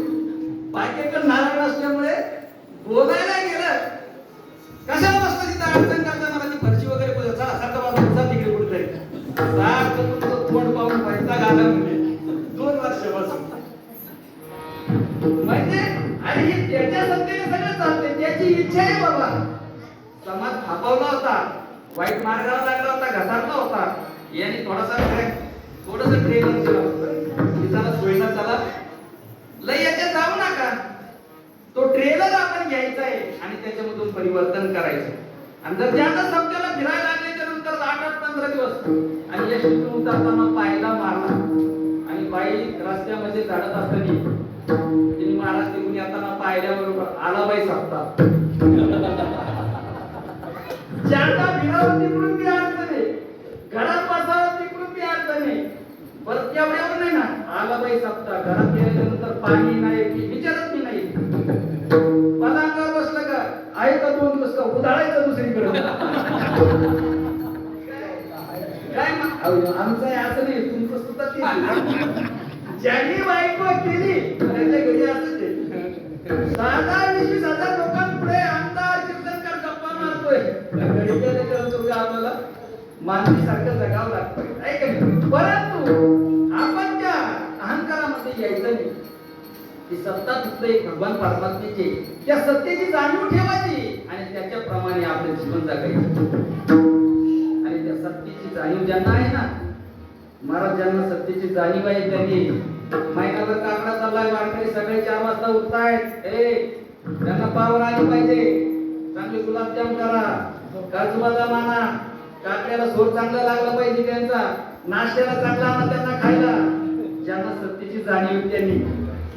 [SPEAKER 2] बाकीकडे नारायण असल्यामुळे बोलायला गेलं कशाला बसतं तिथं अडचण करता. मला ती फरशी वगैरे चला सारखं बाजूला जा तिकडे कुठेतरी सारखं तुमचं तोंड पाहून व्हायचा गाणं म्हणजे 2 वर्षापासून म्हणजे. आणि हे त्याच्या सत्तेने सगळं चालते, त्याची इच्छा आहे बाबा. समाज थापवला होता, वाईट मार्गाला लागला होता, घसारला होता. याने थोडस ट्रेलर केलं होतं, चला सोयीना चला लय याच्यात जाऊ नका. तो ट्रेलर आपण घ्यायचा आहे आणि त्याच्यामधून परिवर्तन करायचं. आणि जर ज्यांना समजायला फिरायला लागल्याच्या नंतर 8-15 दिवस आणि यशस्वी उतरताना पायला मारला आणि बाई रस्त्यामध्ये चढत असताना तिने महाराज तिकडून येताना पायल्याबरोबर आला बाई सप्ताह ज्यांना फिरावं तिकडून बी अडचण आहे, घरात बसावं तिकडून बी अडचण आहे. परत एवढ्यावर नाही ना आला बाई सप्ताह. घरात गेल्यानंतर पाणी नाही की विचारत मी नाही. पलंगावर बसलं का आहे का 2 दिवस का उधाळायचं दुसरीकडे काय आमचं असं नाही, तुमचं सुद्धा ते ज्यांनी बायको केली त्याच्या घरी असंच आहे. 10,000-20,000 लोकांपुढे आमदार कीर्तनकार गप्पा मारतोय, घरी गेल्याच्यानंतर आम्हाला मानवी सारखं जगावं लागतं आहे का नाही? परंतु आपण त्या अहंकारामध्ये यायचं नाही. ती सत्ता फक्त एक भगवान परमात्म्याची, त्या सत्तेची जाणीव ठेवायची आणि त्याच्याप्रमाणे आपलं जीवन जगायचं. आणि त्या सत्तेची जाणीव ज्यांना आहे ना, महाराज ज्यांना सत्तेची जाणीव आहे त्यांनी महिनाभर काकडा चाललाय, वारकरी सगळे 4 वाजता उठतायत. त्यांना पावर आली पाहिजे, चांगले गुलाबजाम करा, काजूबदाम माना, काकड्याला सोड चांगला लागला पाहिजे, त्यांचा नाश्त्याला चांगला आणा त्यांना खायला. ज्यांना सत्तेची जाणीव त्यांनी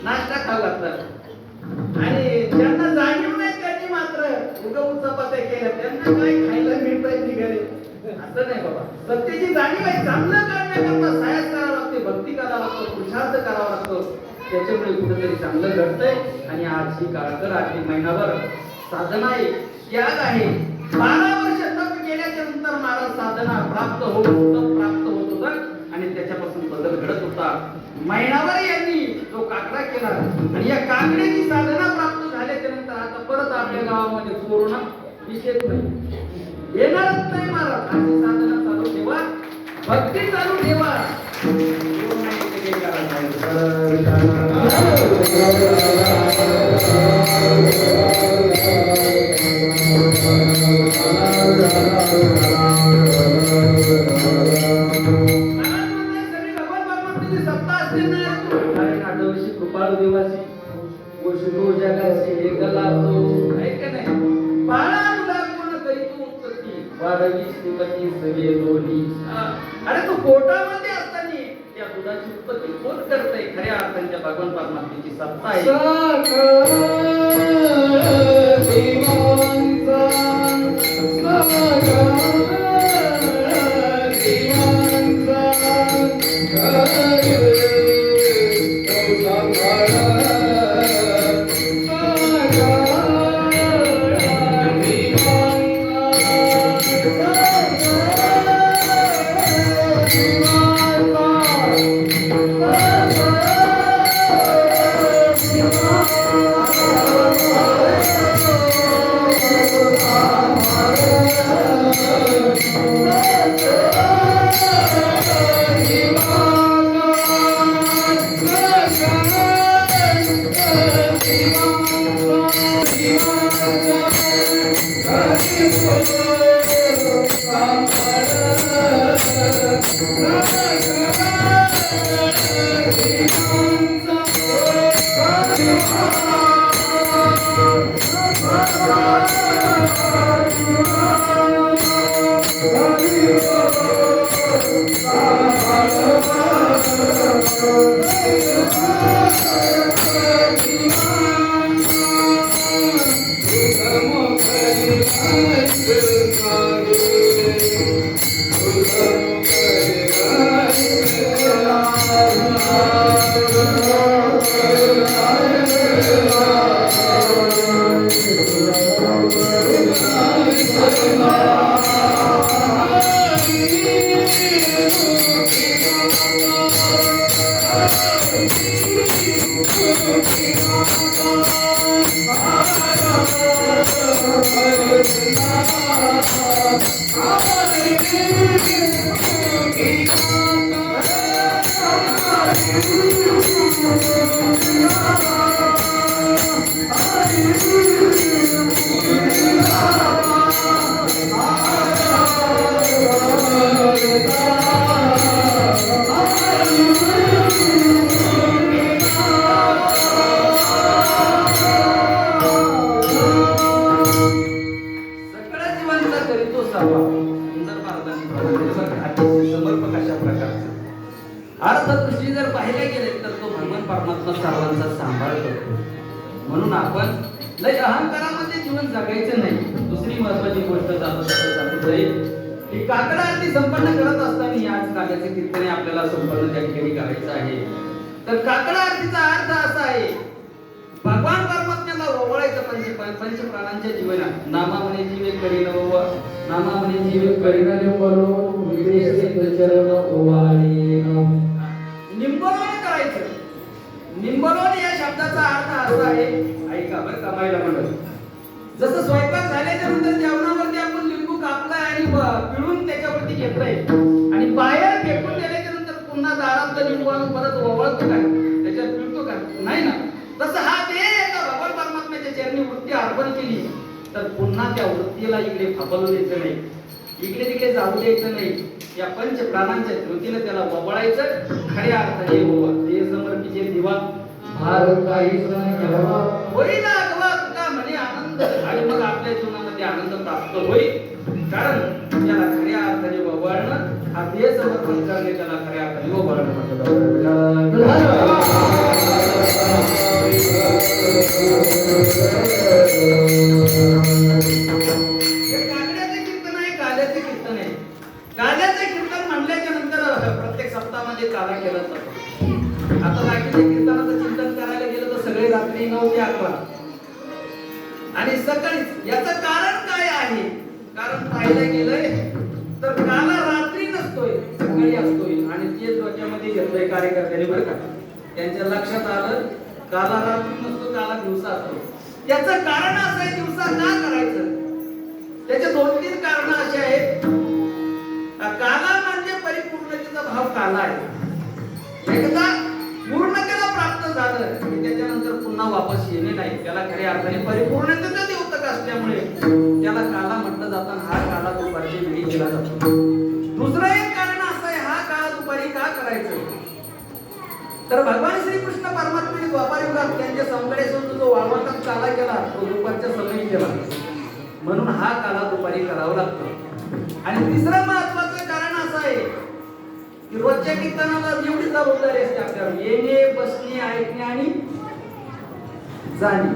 [SPEAKER 2] नाश्ता खाऊ लागतात आणि ज्यांना जाणीव नाही त्यांनी मात्र उगवून चपात्या केल्या. त्यांना काय खायला मिळतंय निघाले असं नाही बाबा. सत्तेची जाणीव आहे, चांगलं करण्याकरता सायास करावं लागते, भक्ती करावं लागतं, पुरुषार्थ करावा लागतो. त्याच्यामुळे कुठेतरी चांगलं घडतंय. आणि आज ही काळकर आधी महिनाभर साधना आहे, त्याग आहे. 12 वर्ष तप केल्याच्या नंतर महाराज साधना प्राप्त होत होतं आणि त्याच्यापासून बदल घडत होता. महिनाभर यांनी जो काकडा केला आणि या काकड्याची साधना प्राप्त झाल्याच्या नंतर आता परत आपल्या गावामध्ये कोरोना विषय नाही, येणारच नाही महाराज. अशी साधना चालू ठेवा, भक्ती चालू ठेवा. कृपाळू देवाची गोष्टी जगाची एक लाभतो आहे का नाही? बाळा तुला कोण करी तू उत्पत्ती वाढवी श्रीमती सगळे दोन्ही. अरे तू पोटामध्ये असताना त्या दुधाची उत्पत्ती कोण करतंय? खऱ्या अर्थाने भगवान परमात्म्याची सत्ता आहे. अर्थदृष्टी जर पाहिले गेले तर तो भगवान परमात्मा सर्वांचा सांभाळ करतो. म्हणून आपण लय अहंकारामध्ये जीवन जगायचं नाही. दुसरी महत्वाची गोष्ट सांगतो की काकडा आरती संपन्न करत असताना याच काल्याचे कीर्तने आपल्याला संपन्न त्या ठिकाणी करायचं आहे. तर काकडा आरतीचा अर्थ असा आहे भगवान परमात्म्याला ओवाळायचं पंच प्राणांच्या जीवनात. नामा म्हणे जीवे करीन ओवा, नामा म्हणे जीवे करीन ओवाळो, विदेश चरण ओवाळीन. निंबोलन करायचं. निंबोलन या शब्दाचा अर्थ असा आहे, ऐका बरं का बायला म्हणत, जसं स्वयंपाक झाल्याच्या नंतर जेवणावरती आपण लिंबू कापलाय आणि पिळून त्याच्यावरती घेतलंय आणि बाहेर फेकून दिल्याच्या नंतर पुन्हा दारात लिंबू आणून परत ओवाळतो काय, त्याच्यात पिळतो का? नाही ना. तसं हा ते एका भगवान परमात्म्याच्या चरणी वृत्ती अर्पण केली तर पुन्हा त्या वृत्तीला इकडे फापलू द्यायचं नाही, इकडे तिकडे जाऊ द्यायचं नाही. या पंच प्राणांच्या वृत्तीने त्याला वबळायचं. खऱ्या अर्थाने ओवा ते समर्पिचे दिवा भार काही घ्यावा होईल अगवा तुका म्हणे आनंद. आणि मग आपल्या जीवनामध्ये आनंद प्राप्त होईल. कारण त्याला खऱ्या अर्थाने वबळणं हा देह समर्पण करणे त्याला खऱ्या अर्थाने वबळणं म्हणतात. काल्याचे कीर्तन म्हणल्याच्या नंतर प्रत्येक सप्ताहामध्ये काला केला जातो. आता बाकीच्या कीर्तनाचं चिंतन करायला गेलं तर सगळे रात्री 9 ते 11 आणि सकाळी. याचं कारण काय आहे? कारण पाहायला गेलंय तर काला रात्री नसतोय, सकाळी असतोय. आणि ते डोक्यामध्ये घेतलंय कार्यकर्त्यांनी बरं का. त्यांच्या लक्षात आलं काला रात्री नसतो, काला दिवसा असतो. याचं कारण असं आहे दिवसा का करायचं. त्याचे 2-3 कारण असे आहेत. काला म्हणजे परिपूर्णतेचा भाव काला आहे. एकदा पूर्णतेला प्राप्त झालं की त्याच्यानंतर पुन्हा वापस येणे नाही. त्याला खऱ्या अर्थाने परिपूर्णतेचा द्योतक असल्यामुळे त्याला काला म्हटलं जातं. हा काला दुपारची वेळी केला जातो. दुसरं एक कारण असं आहे हा काळा दुपारी का करायचं तर भगवान श्रीकृष्ण परमात्म्याने द्वापार युगात त्यांच्या संकडेसून जो वाळवंटात काला केला तो दुपारच्या समयी केला. म्हणून हा काला दुपारी करावा लागतो. आणि तिसरं महत्वाचं कारण असं आहे की रोजच्या कीर्तनाला एवढी जबाबदारी असते आपल्यावर. येणे, बसणे, ऐकणे आणि जाणे.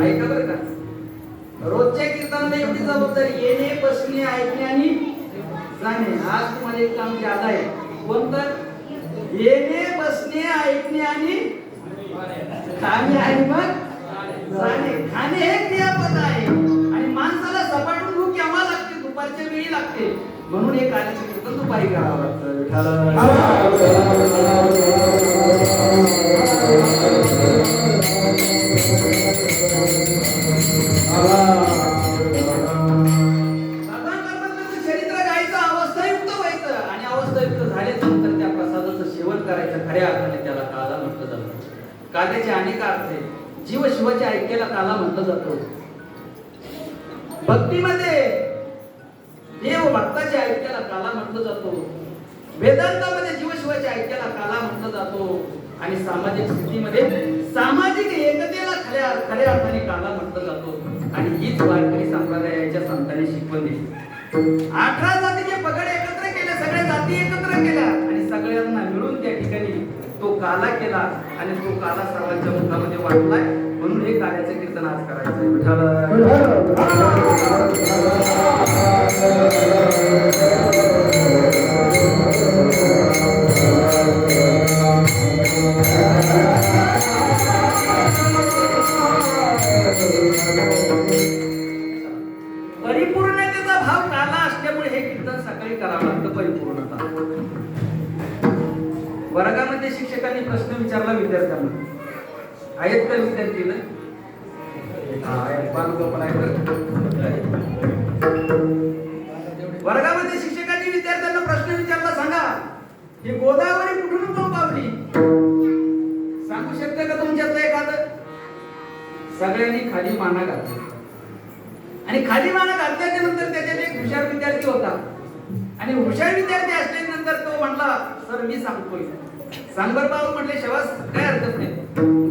[SPEAKER 2] ऐका बरं का. रोजच्या कीर्तनाला एवढी जबाबदारी येणे, बसणे, ऐकणे आणि जाणे. आज तुम्हाला एक काम ज्यादा आहे. कोणतं? येणे, बसणे, ऐकणे आणि खाणे आणि मग जाणे. खाणे हे क्रियापद आहे आणि माणसाला सपाटून भूक केव्हा लागते? दुपारच्या वेळी लागते. म्हणून हे काल्याचं कीर्तन दुपारी करावं लागतं. चरित्र गायचं, अवस्थायुक्त व्हायचं आणि अवस्थायुक्त झाल्याच्या नंतर त्या प्रसादाचं सेवन करायचं. खऱ्या अर्थाने त्याला काला म्हटलं जातं. काल्याचे अनेक अर्थ आहेत. जीव शिवाच्या ऐक्याला काला म्हटलं जातो. भक्तीमध्ये देव भक्ताच्या ऐक्याला काला म्हटलं जातो. वेदांतामध्ये जीव शिवाच्या ऐक्याला काला म्हटलं जातो. आणि सामाजिक स्थितीमध्ये सामाजिक एकतेला खऱ्या अर्थाने काला म्हटलं जातो. आणि हीच वारकरी संप्रदायाच्या संतांनी शिकवण दिली. 18 जातीचे पगड एकत्र केले, सगळ्या जाती एकत्र केल्या आणि सगळ्यांना मिळून त्या ठिकाणी तो काला केला आणि तो काला सर्वांच्या मुखामध्ये वाटलाय. म्हणून हे काल्याचं कीर्तन आज करायचं. विठ्ठल परिपूर्णतेचा भाव काला असल्यामुळे हे कीर्तन सकाळी करावं लागतं. परिपूर्णता. वर्गामध्ये शिक्षकांनी प्रश्न विचारला विद्यार्थ्यांना. आहेत का विद्यार्थी? वर्गामध्ये शिक्षकांनी विद्यार्थ्यांना प्रश्न विचारला. सांगा, ही गोदावरी कुठून उगम पावली? सांगू शकता का तुमच्यातलं एखादं? सगळ्यांनी खाली माना घातली. आणि खाली माना घातल्याच्या नंतर त्याच्यात एक हुशार विद्यार्थी होता. आणि हुशार विद्यार्थी असल्यानंतर तो म्हणला, सर मी सांगतोय. सांग बरं बाबू म्हटले. शवास, काय हरकत नाही.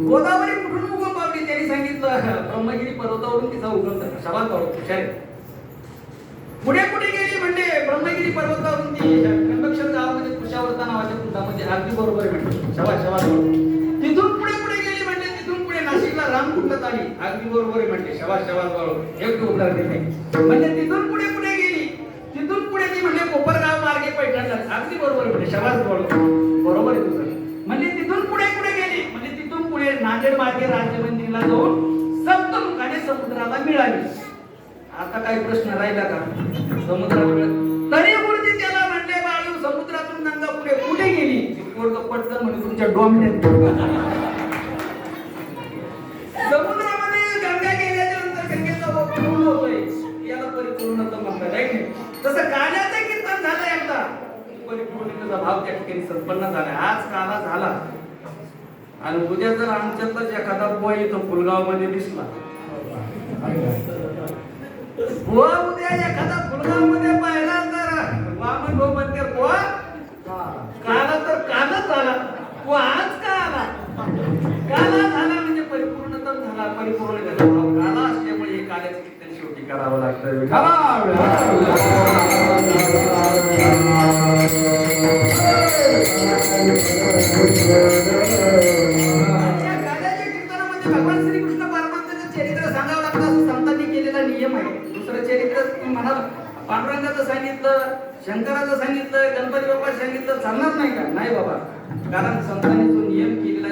[SPEAKER 2] गोदावरी कुठून उगम पावली? त्यांनी सांगितलं, ब्रह्मगिरी पर्वतावरून तिचा उगम झाला. शवास बाबू हुशार. पुढे पुढे गेली म्हणजे ब्रह्मगिरी पर्वतावरून ती कंबक्षर गावामध्ये कुशावर्ता नावाच्या कुंडामध्ये. अगदी बरोबर म्हटलं. शवास शवास. तिथून पुढे पुढे गेली म्हणजे तिथून पुढे नाशिकला रामकुंडात आली. अगदी बरोबर म्हटले. शवास शवास बाबू. योग्य उत्तर दिले. म्हणजे तिथून पुढे पुढे गेली. तिथून पुढे ती म्हणजे कोपरगाव मार्गे पैठणला. अगदी बरोबर म्हटले. शवास बाबू. बरोबर आहे तुझं. म्हणजे तिथून पुढे पुढे गेली म्हणजे तिथून पुढे नांदेड मार्गे राजमंदिरला जाऊन सप्तमुखाने समुद्राला मिळाली. आता काही प्रश्न राहिला का? समुद्राला तरी गुरुजी त्याला म्हणले, बाळू समुद्रातून गंगा पुढे कुठे गेली? पटकन म्हणजे तुमच्या डोंबण्यात. समुद्रामध्ये गंगा गेल्याच्या नंतर गंगेचा पूर्ण होतोय. याला परिपूर्णता म्हणतात आहे की. तसं काल्याचं कीर्तन झालं एकदा. परिपूर्णतेचा भाव त्या ठिकाणी संपन्न झाला. आज काला झाला आणि उद्या जर आमच्यातलाच एखादा बुवा इथं पुलगाव मध्ये दिसला, बुवा उद्या एखादा पुलगाव मध्ये पाहिला तर वामन भाऊ म्हणते, बुवा काला तर कालच झाला. बुवा आज का आला? काला झाला म्हणजे परिपूर्णता झाला. परिपूर्णतेचा भाव काला असल्यामुळे हे काल्याचं कीर्तन शेवटी करावं लागतं. भगवान श्रीकृष्ण परमात्म्याचं चरित्र सांगावं लागतं असं संतांनी केलेला नियम आहे. दुसरं चरित्र म्हणाल पांडुरंगाचं सांगितलं, शंकराचं सांगितलं, गणपती बाप्पा सांगितलं, चालणार नाही का? नाही बाबा. कारण संतांनी जो नियम केलेला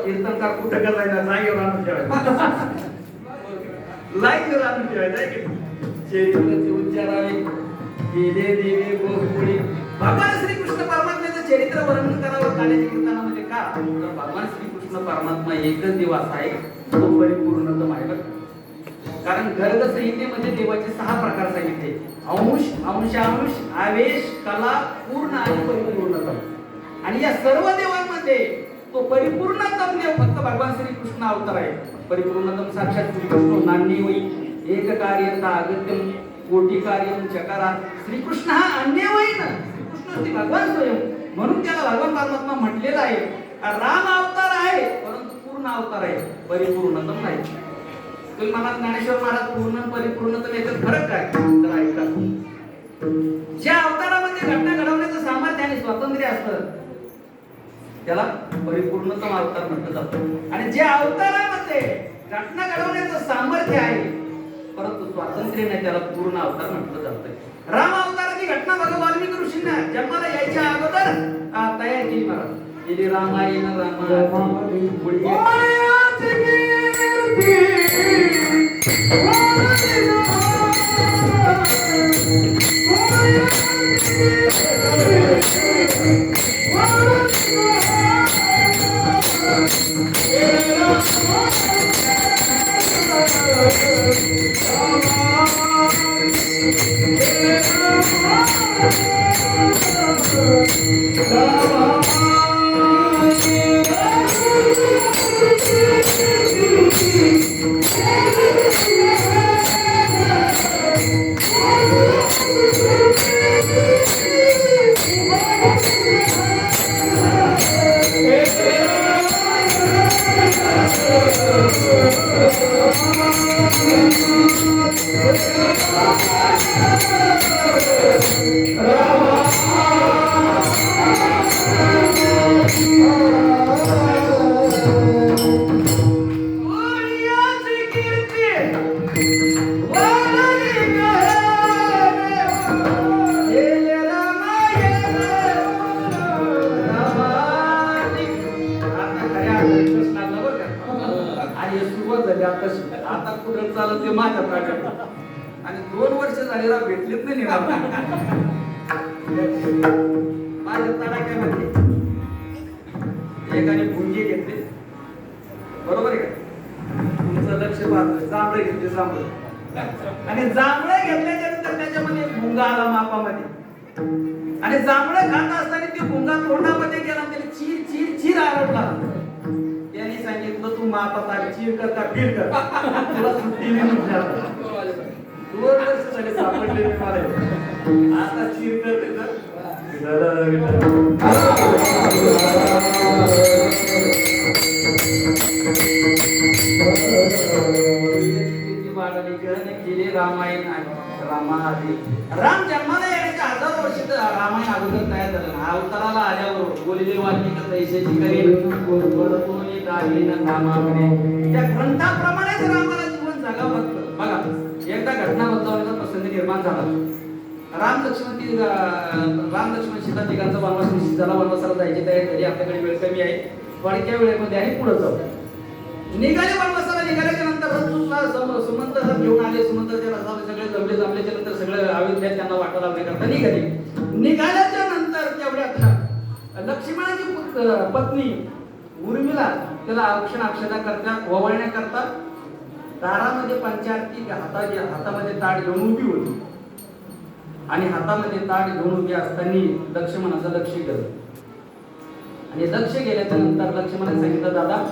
[SPEAKER 2] कीर्तनकार कुठं करायला जागेवर आणून ठेवायचं. लाईनवर आणून ठेवायचं. चरित्राचे उच्चारावे गेले देवे गोकुळी. भगवान श्रीकृष्ण परमात्म्याचं चरित्र वर्णन करावं काल्याच्या कीर्तनामध्ये. का? तर भगवान श्रीकृष्ण परमात्मा एकच देव असा आहे, तो परिपूर्णतम आहे. कारण गर्ग संहितेमध्ये देवाचे 6 प्रकार सांगितले. अंश, अंशांश, आवेश, कला, पूर्ण आणि परिपूर्णतम. आणि या सर्व देवांमध्ये तो परिपूर्णतम देव फक्त भगवान श्रीकृष्ण अवतार आहे. परिपूर्णतम साक्षात श्रीकृष्ण नान्य होई एक कार्यता अगत्यम कोटी कार्यम चकारा. श्रीकृष्ण हा अन्यवयी ना. श्रीकृष्ण भगवान स्वयं, म्हणून त्याला भगवान परमात्मा म्हटलेला आहे. राम अवतार आहे परंतु पूर्ण अवतार आहे, परिपूर्णतम नाही. तुम्ही मला ज्ञानेश्वर महाराज पूर्ण परिपूर्णतम याच्यात फरक काय? तर ऐका. ज्या अवतारामध्ये घटना घडवण्याचं सामर्थ्य आणि स्वातंत्र्य असतं त्याला परिपूर्णतम अवतार म्हटलं जातं. आणि ज्या अवतारामध्ये घटना घडवण्याचं सामर्थ्य आहे परंतु स्वातंत्र्य नाही त्याला पूर्ण अवतार म्हटलं जातं. राम अवताराची घटना बघा वाल्मिकी ऋषींना जन्माला यायच्या अगोदर तयार केली. महाराज गेली रामायण तशी आता कुठं चालत ते माझ्या ताब्यात. आणि 2 वर्ष झाली राव भेटलीच नाही राव. माझ्या तडाख्यामध्ये एकाने भुंगे घेतले, बरोबर आहे का? तुमचं लक्ष पाहतोय, जांभळे घेतले जांभळे, आणि जांभळे घेतल्याच्या नंतर त्याच्यामध्ये एक भुंगा आला मापामध्ये, आणि जांभळे खात असताना ते भुंगा तोंडामध्ये गेला, त्याने चीर चीर चीर आरडला. त्याने सांगितलं तू मापात आली, चीर कर का फीर कर, तुला सुट्टी नाही म्हटलं. 2 वर्ष झाले सापडले मला, आता चीर करते केले रामायण रामाआधी. राम जन्माला येण्याच्या 1000 वर्ष रामायण अगोदर तयार झालं. हा अवताराला आल्यावर बोलले वाल्मिक तैसेची करीन कोणी दाहीन रामाकडे. त्या ग्रंथाप्रमाणेच रामाला जीवन जगावं लागतं. बघा, एकदा घटना बदलवण्याचा प्रसंग निर्माण झाला. राम लक्ष्मण सीता तिघांचा वनवास निश्चित झाला. वनवासाला जायची तयारी झाली. आपल्याकडे वेळ कमी आहे, थोडक्या वेळेमध्ये आणि पुढे जाऊ. निघाले वनवासाला. निघाल्याच्या नंतर सुमंत घेऊन आले. सुमंत सगळे जमल्याच्या नंतर सगळं अयोध्यात त्यांना वाटा लावण्याकरता निघाले. निघाल्याच्या नंतर तेवढ्यात लक्ष्मणाची पत्नी उर्मिला त्याला अक्षदा करता ओवाळण्याकरता दारामध्ये पंचारती हातामध्ये ताट घेऊन उभी होती. आणि हातामध्ये ताट घेऊन उभी असताना लक्ष्मणाचं लक्ष गेलं. आणि लक्ष गेल्याच्या नंतर लक्ष्मणाने सांगितलं, दादा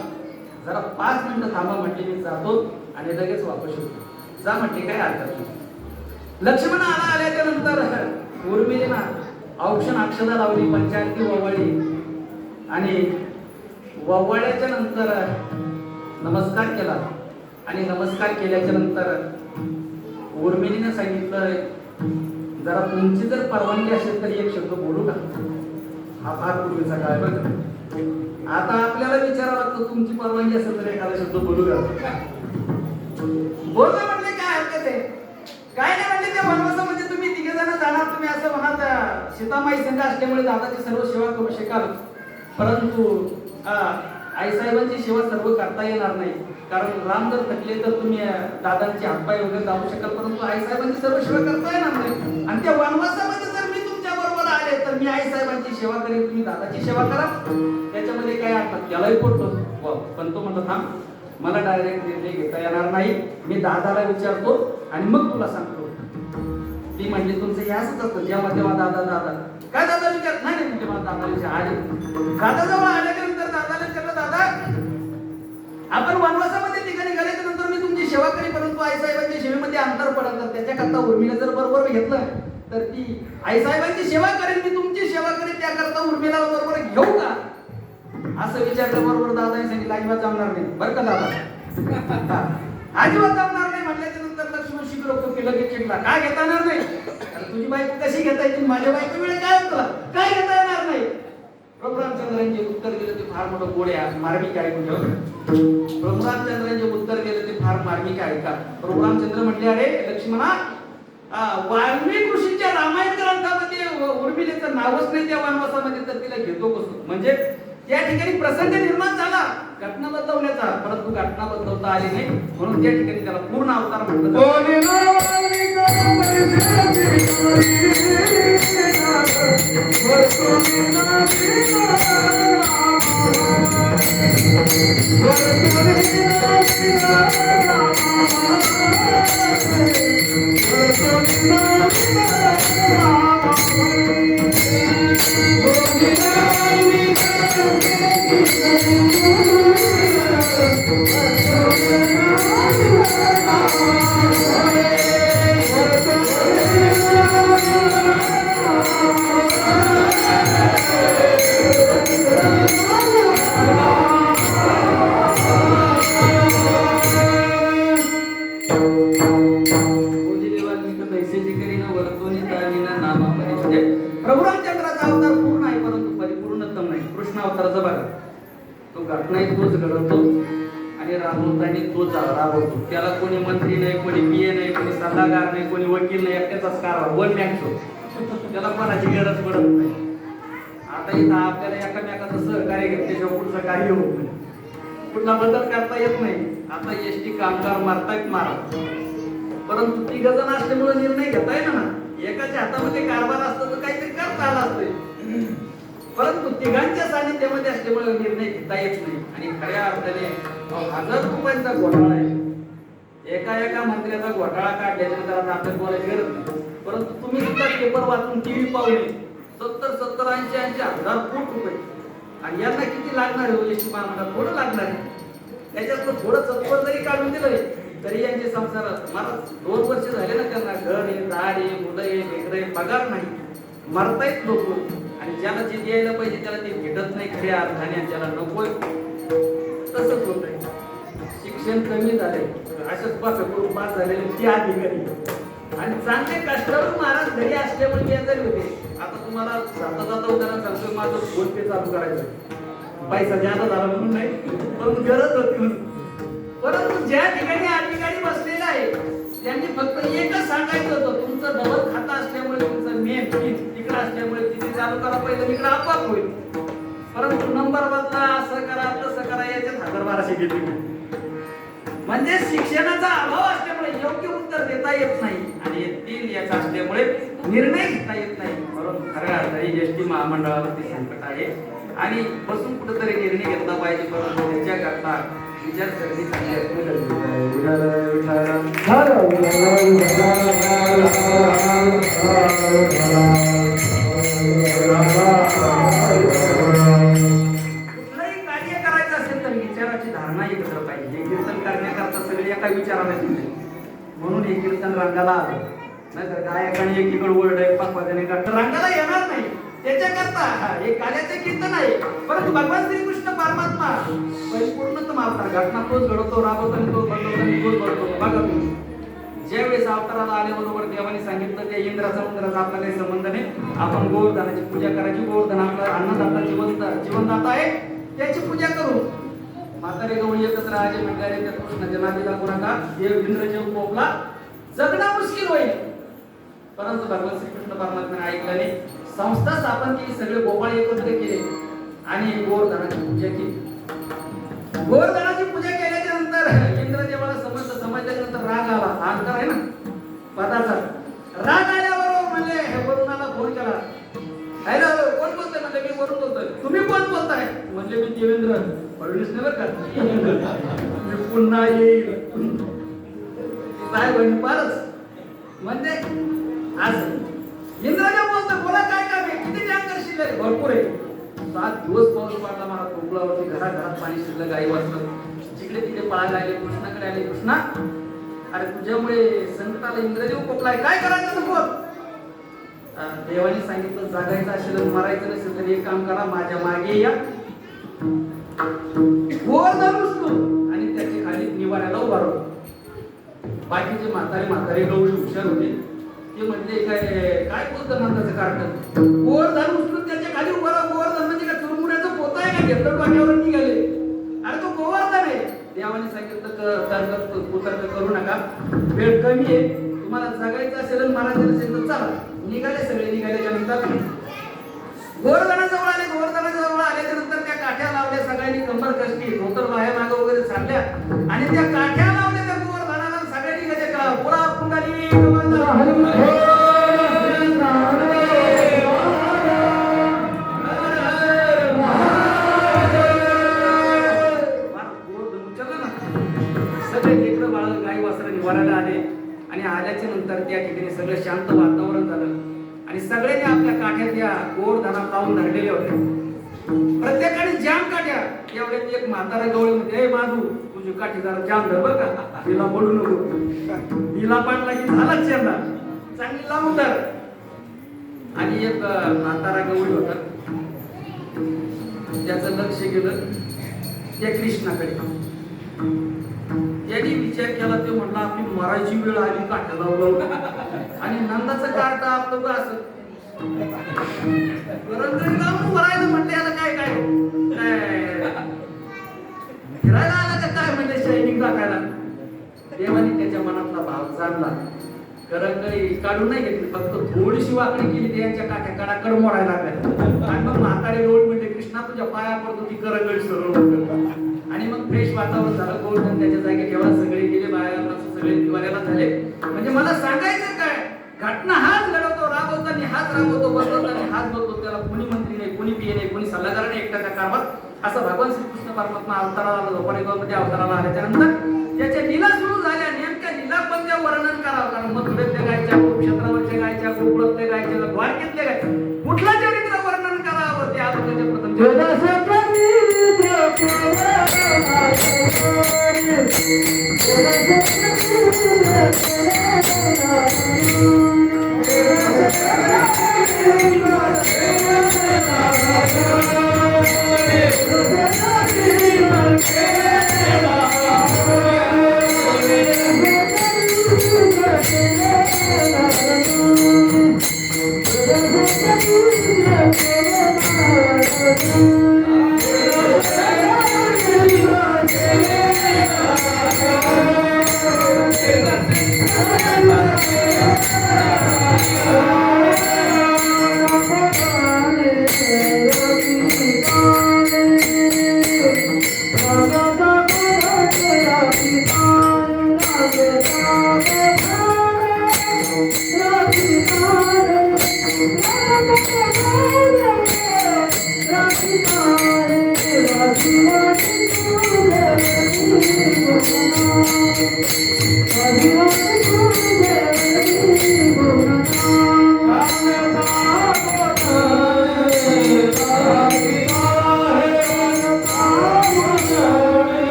[SPEAKER 2] जरा 5 मिनिटं थांबा म्हटले, मी जातो आणि लगेच वापस येतो. जा म्हटले, काय हरकत नाही. लक्ष्मण आल्याच्या नंतर उर्मिलेना अक्षदा लावली, पंचारती ओवाळली. आणि ओवाळ्याच्या नंतर नमस्कार केला. आणि नमस्कार केल्याच्या नंतर उर्मिलीने सांगितलं, जरा तुमची जर परवानगी असेल तर एक शब्द बोलू का? हा फार पूर्वीचा काळ बघ. आता आपल्याला विचारावं लागतं, तुमची परवानगी असेल तर एखादा शब्द बोलू का? बोलला म्हटले, काय हरकत आहे? काय नाही म्हटले, त्या वनवासामध्ये तुम्ही 3 जण जाणार. तुम्ही असं म्हणाल सीतामाई संघ असल्यामुळे दादाची सर्व सेवा करू शकाल, परंतु आईसाहेबांची सेवा सर्व करता येणार नाही. कारण राम जर थकले तर तुम्ही दादांचे हातपाय वगैरे दाबू शकाल, परंतु आईसाहेबांची सर्व सेवा करता येणार नाही. आणि त्या वनवासामध्ये जर मी तुमच्या बरोबर आले तर मी आईसाहेबांची सेवा करेन, तुम्ही दादाची सेवा करा. त्याच्यामध्ये काय अर्थ? त्यालाही पडतो. पण तो म्हणतो, थांब, मला डायरेक्ट निर्णय घेता येणार नाही, मी दादाला विचारतो आणि मग तुला सांगतो. ती म्हणली, तुमचं हे असंच असतं, जेव्हा तेव्हा दादा दादा. काय दादा विचार? नाही म्हणजे मला दादा विचार आले. दादा जवळ आल्याच्या नंतर दादाला विचारलं, दादा आपण वनवासामध्ये निघाल्याच्या नंतर मी तुमची सेवा करी, परंतु आईसाहेबांच्या सेवेमध्ये अंतर पडत तर त्याच्याकरता उर्मिला जर बरोबर घेतलं तर ती आईसाहेबांची सेवा करेल, मी तुमची सेवा करेन, त्याकरता उर्मिला बरोबर घेऊ का? असं विचारलं बरोबर दादाने सांगितलं, अजिबात जमणार नाही बरं का दादा, अजिबात जमणार नाही. म्हटल्याच्या नंतर लक्ष्मण शिकलो की लगेच चिडला, काय घेता येणार नाही? तुझी बायको कशी घेता येईल? माझ्या बायको वेळ काय होतं, काय घेता येणार नाही? प्रभू रामचंद्रांचे उत्तर दिलं ते फार मोठं गोड्या मार्मिक ऐकून ठेव. प्रभू रामचंद्रांचे उत्तर दिलं ते फार मार्मिक ऐका. प्रभू रामचंद्र म्हटले, अरे लक्ष्मणा, वाल्मिक ऋषींच्या रामायण ग्रंथामध्ये उर्मिलेचं नावच नाही त्या वनवासामध्ये, तर तिला घेतो कसं? म्हणजे त्या ठिकाणी प्रसंग निर्माण झाला घटना बदलवण्याचा, परंतु घटना बदलवता आली नाही, म्हणून त्या ठिकाणी त्याला पूर्ण अवतार म्हटलं. प्रभू रामचंद्राचा अवतार पूर्ण आहे परंतु परिपूर्णतम नाही. कृष्ण अवताराचा बघा, तो घटनाही तोच घडवतो आणि राबवताना तोच राबवतो. त्याला कोणी मंत्री नाही, कोणी पीए नाही, कोणी सल्लागार नाही, कोणी वकील नाही, एकट्याचाच कारभार, वन मॅन शो. त्याला कोणाची गरज पडत नाही. आता इथं आपल्याला एकामेकाचं सहकार्य घेतल्याशिवाय पुढचं काही होत नाही, कुठला बदल करता येत नाही. आता एसटी कामगार मारतायत मारा, परंतु तिघ जण असल्यामुळे निर्णय घेता येईल ना. एकाच्या हातामध्ये कारभार असतो तर काहीतरी करता आला असतोय, परंतु तिघांच्या सानिध्यामध्ये असल्यामुळे निर्णय घेता येत नाही. आणि खऱ्या अर्थाने 1000 रुपयांचा घोटाळा आहे. एका मंत्र्याचा घोटाळा काढल्यानंतर आता आपल्याला बोलायची गरज नाही, परंतु तुम्ही सुद्धा पेपर वाचून टीव्ही पाहून 70, 80 हजार कोटी रुपये. आणि यांना किती लागणार आहे? एसटी महामंडळात थोडं लागणार आहे. त्याच्यात थोडं चतकोर जरी काढून दिलं तरी यांचे संसार, मला 2 वर्ष झाले ना त्यांना, घर आहे, दार आहे, मुलं आहे, लेकरं आहे, पगार नाही, मरतायत लोक. आणि ज्याला जे द्यायला पाहिजे त्याला ते भेटत नाही खऱ्या अर्थाने, आणि ज्याला नकोय तसंच होत आहे. शिक्षण कमी झालंय, अशाच पास झालेले ते अधिकारी आणि चांगले कष्टाळू महाराज घरी असल्यामुळे मी आजारी होते. आता तुम्हाला जाता उदाहरण सांगतो, माझं फोन पे चालू करायचं, पैसा जादा झाला म्हणून नाही, पण गरज होती म्हणून. परंतु ज्या ठिकाणी अधिकारी बसलेला आहे त्यांनी फक्त एकच सांगायचं होतं, तुमचं डबल खाता असल्यामुळे तुमचं मेन तिकडे असल्यामुळे तिथे चालू करा, पहिलं तिकडे आपोआप होईल. परंतु नंबर बदला, असं करा तसं करा, याच्यात 1000-1200 घेतली. म्हणजे शिक्षणाचा अभाव असल्यामुळे योग्य उत्तर देता येत नाही, आणि 3 याचा असल्यामुळे निर्णय घेता येत नाही. म्हणून खऱ्या अर्थाने एसटी महामंडळावरती संकट आहे आणि बसून कुठेतरी निर्णय घेतला पाहिजे. परंतु त्याच्याकरता विचारसरणी चांगली असणे गरजेचं कुठलंही कार्य करायचं असेल तर विचाराची धारणा एकत्र पाहिजे. हे कीर्तन करण्याकरता सगळे एका विचाराला येते, म्हणून हे कीर्तन रंगाला आलं. नाहीतर गायकाने एकीकडे ओरडे पाकवाद्याने काढलं, रंगाला येणार नाही. त्याच्याकरता हे काल्याचे कीर्तन आहे. परंतु भगवान श्रीकृष्ण परमात्मा परिपूर्णतम अवतार, घटना तोच घडवतो, राबवतो आणि तोच बदलवतो आणि तोच घडवतो. बघा तुम्ही, ज्यावेळेस अवताराला आल्याबरोबर देवाने सांगितलं त्या इंद्राचा आपला काही संबंध नाही, आपण गोवर्धनाची पूजा करायची. गोवर्धन आपला अन्नदाता जीवनदाता आहे, त्याची पूजा करू. म्हातारे गवळी एकत्र आले म्हटल्याने त्या कृष्णाच्या नादीला पुन्हा देव इंद्रजीव पोपला, जगणं मुश्किल होईल. परंतु भगवान श्रीकृष्ण परमात्म्याने ऐकलं नाही, संस्था स्थापन केली, सगळे गोपाळ एकत्र केले आणि गोवर्धनाची पूजा केली. गोवर्धनाची पूजा केल्याच्या नंतर इंद्रदेवाला समजल्यानंतर राग आला. अहंकार आहे ना पदाचा, राग आल्याबरोबर म्हणले वरुणाला फोन केला, हॅलो कोण बोलतोय? म्हणजे मी वरुण बोलतोय. तुम्ही कोण बोलताय? म्हणजे मी देवेंद्र फडणवीस नाही बरं का, मी पुन्हा येईल साहेब फारच. म्हणजे असं इंद्रदेव बोलतोय, बोला काय काम आहे? किती टँकर शिल्लक? भरपूर आहे. 7 दिवस पाऊस पडला, मला कोकलावरती घरात पाणी शिल्लक, गाई वाचलं, जिकडे तिकडे पळायला आले, कृष्णाकडे आले. कृष्णा, अरे तुझ्यामुळे संकटाला इंद्रदेव कोकलाय, काय करायचं नको? देवाने सांगितलं, जागायचं असेल मरायचं नसेल तर एक काम करा, माझ्या मागे या, गोवर्धन उचलू आणि त्याच्या खाली निवाऱ्याला उभा राहू. बाकीचे म्हातारे गवळी हुशार होते, ते म्हणले काय बोलतं नंदाचं कारण, गोवर्धन उचलून त्याच्या खाली उभा राहू. गोवर्धन म्हणजे काय चुरमुऱ्याचं पोत आहे का? घेतलं डोक्यावर निघाले, अरे तो गोवर्धन आहे. देवाने सांगितलं कुतर्क करू नका, वेळ कमी आहे, तुम्हाला जगायचं असेल मारायचं असेल तर चला. निघाले सगळे. निघाल्याच्या नंतर गोवर्धनाजवळ आले. गोवर्धनाजवळ आल्याच्या नंतर त्या काठ्या लावल्या, सगळ्यांनी कंबर कसली, धोतर बाहेर मागं वगैरे सांडल्या आणि त्या काठ्या लावल्या त्या गोवर्धनाला. सगळ्यांनी त्याच्या पुरा पुंडाली सगळे लेकरं बाळ गाई वासरं निवारायला आले आणि आल्याच्या नंतर त्या ठिकाणी सगळं शांत वातावरण झालं आणि सगळ्यांनी आपल्या काठ्या त्या गोवर्धनात लावून धरलेल्या होत्या. प्रत्येकाने जाम काठ्या. एवढ्यात एक म्हातारा गवळी म्हणते, हे माधू तुझी काठी जरा जाम धर बरं का, तिला पडू नको. तिला पाडला की झालाच चेंडा, चांगली लावून धर. आणि एक म्हातारा गवळी होता, त्याचं लक्ष गेलं त्या कृष्णाकडे. त्यांनी विचार केला, ते म्हणला आपली मरायची वेळ आली, काठ्या लावलं आणि नंदाचं कार्ट आपलं असं लावून म्हटलं, याला काय काय फिरायला आला का काय म्हणजे शायनिंग दाखायला. देवानी त्याच्या मनातला भाव जाणला, करंगळी काढून नाही घेतली, फक्त थोडीशी वाकडी केली, त्यांच्या काठ्या कडाकड मोडायला लागल्या. आणि मग म्हातारे रोड म्हणजे कृष्णा तुझ्या पाया पडतो, ती करंगळी सरळ आणि मग फ्रेश वातावरण झालं, गोवर्धन त्याच्या जागी ठेवा, सगळे गेले बाहेर, माणसं सगळे दिवाळ्याला झाले. म्हणजे मला सांगायचं काय, घटना हाच घडवतो, राबवताना हाच राबवतो, बदलताना हाच बदलतो. त्याला कोणी मंत्री नाही, कोणी पीए नाही, कोणी सल्लागार नाही, एकट्याच्या कारभार. असं भगवान श्रीकृष्ण परमात्मा अवताराला झोपाळीमध्ये अवताराला आल्याच्या नंतर त्याच्या लीला सुरू झाल्या. नेमक्या लीला पण त्या वर्णन करावं, कारण मथुरेतल्या गायच्या, कुरुक्षेत्रावरच्या गायच्या, गोकुळातल्या गायच्या, द्वारकेतल्या गायच्या, कुठलं चरित्र वर्णन करावं ते आजच्या प्रथम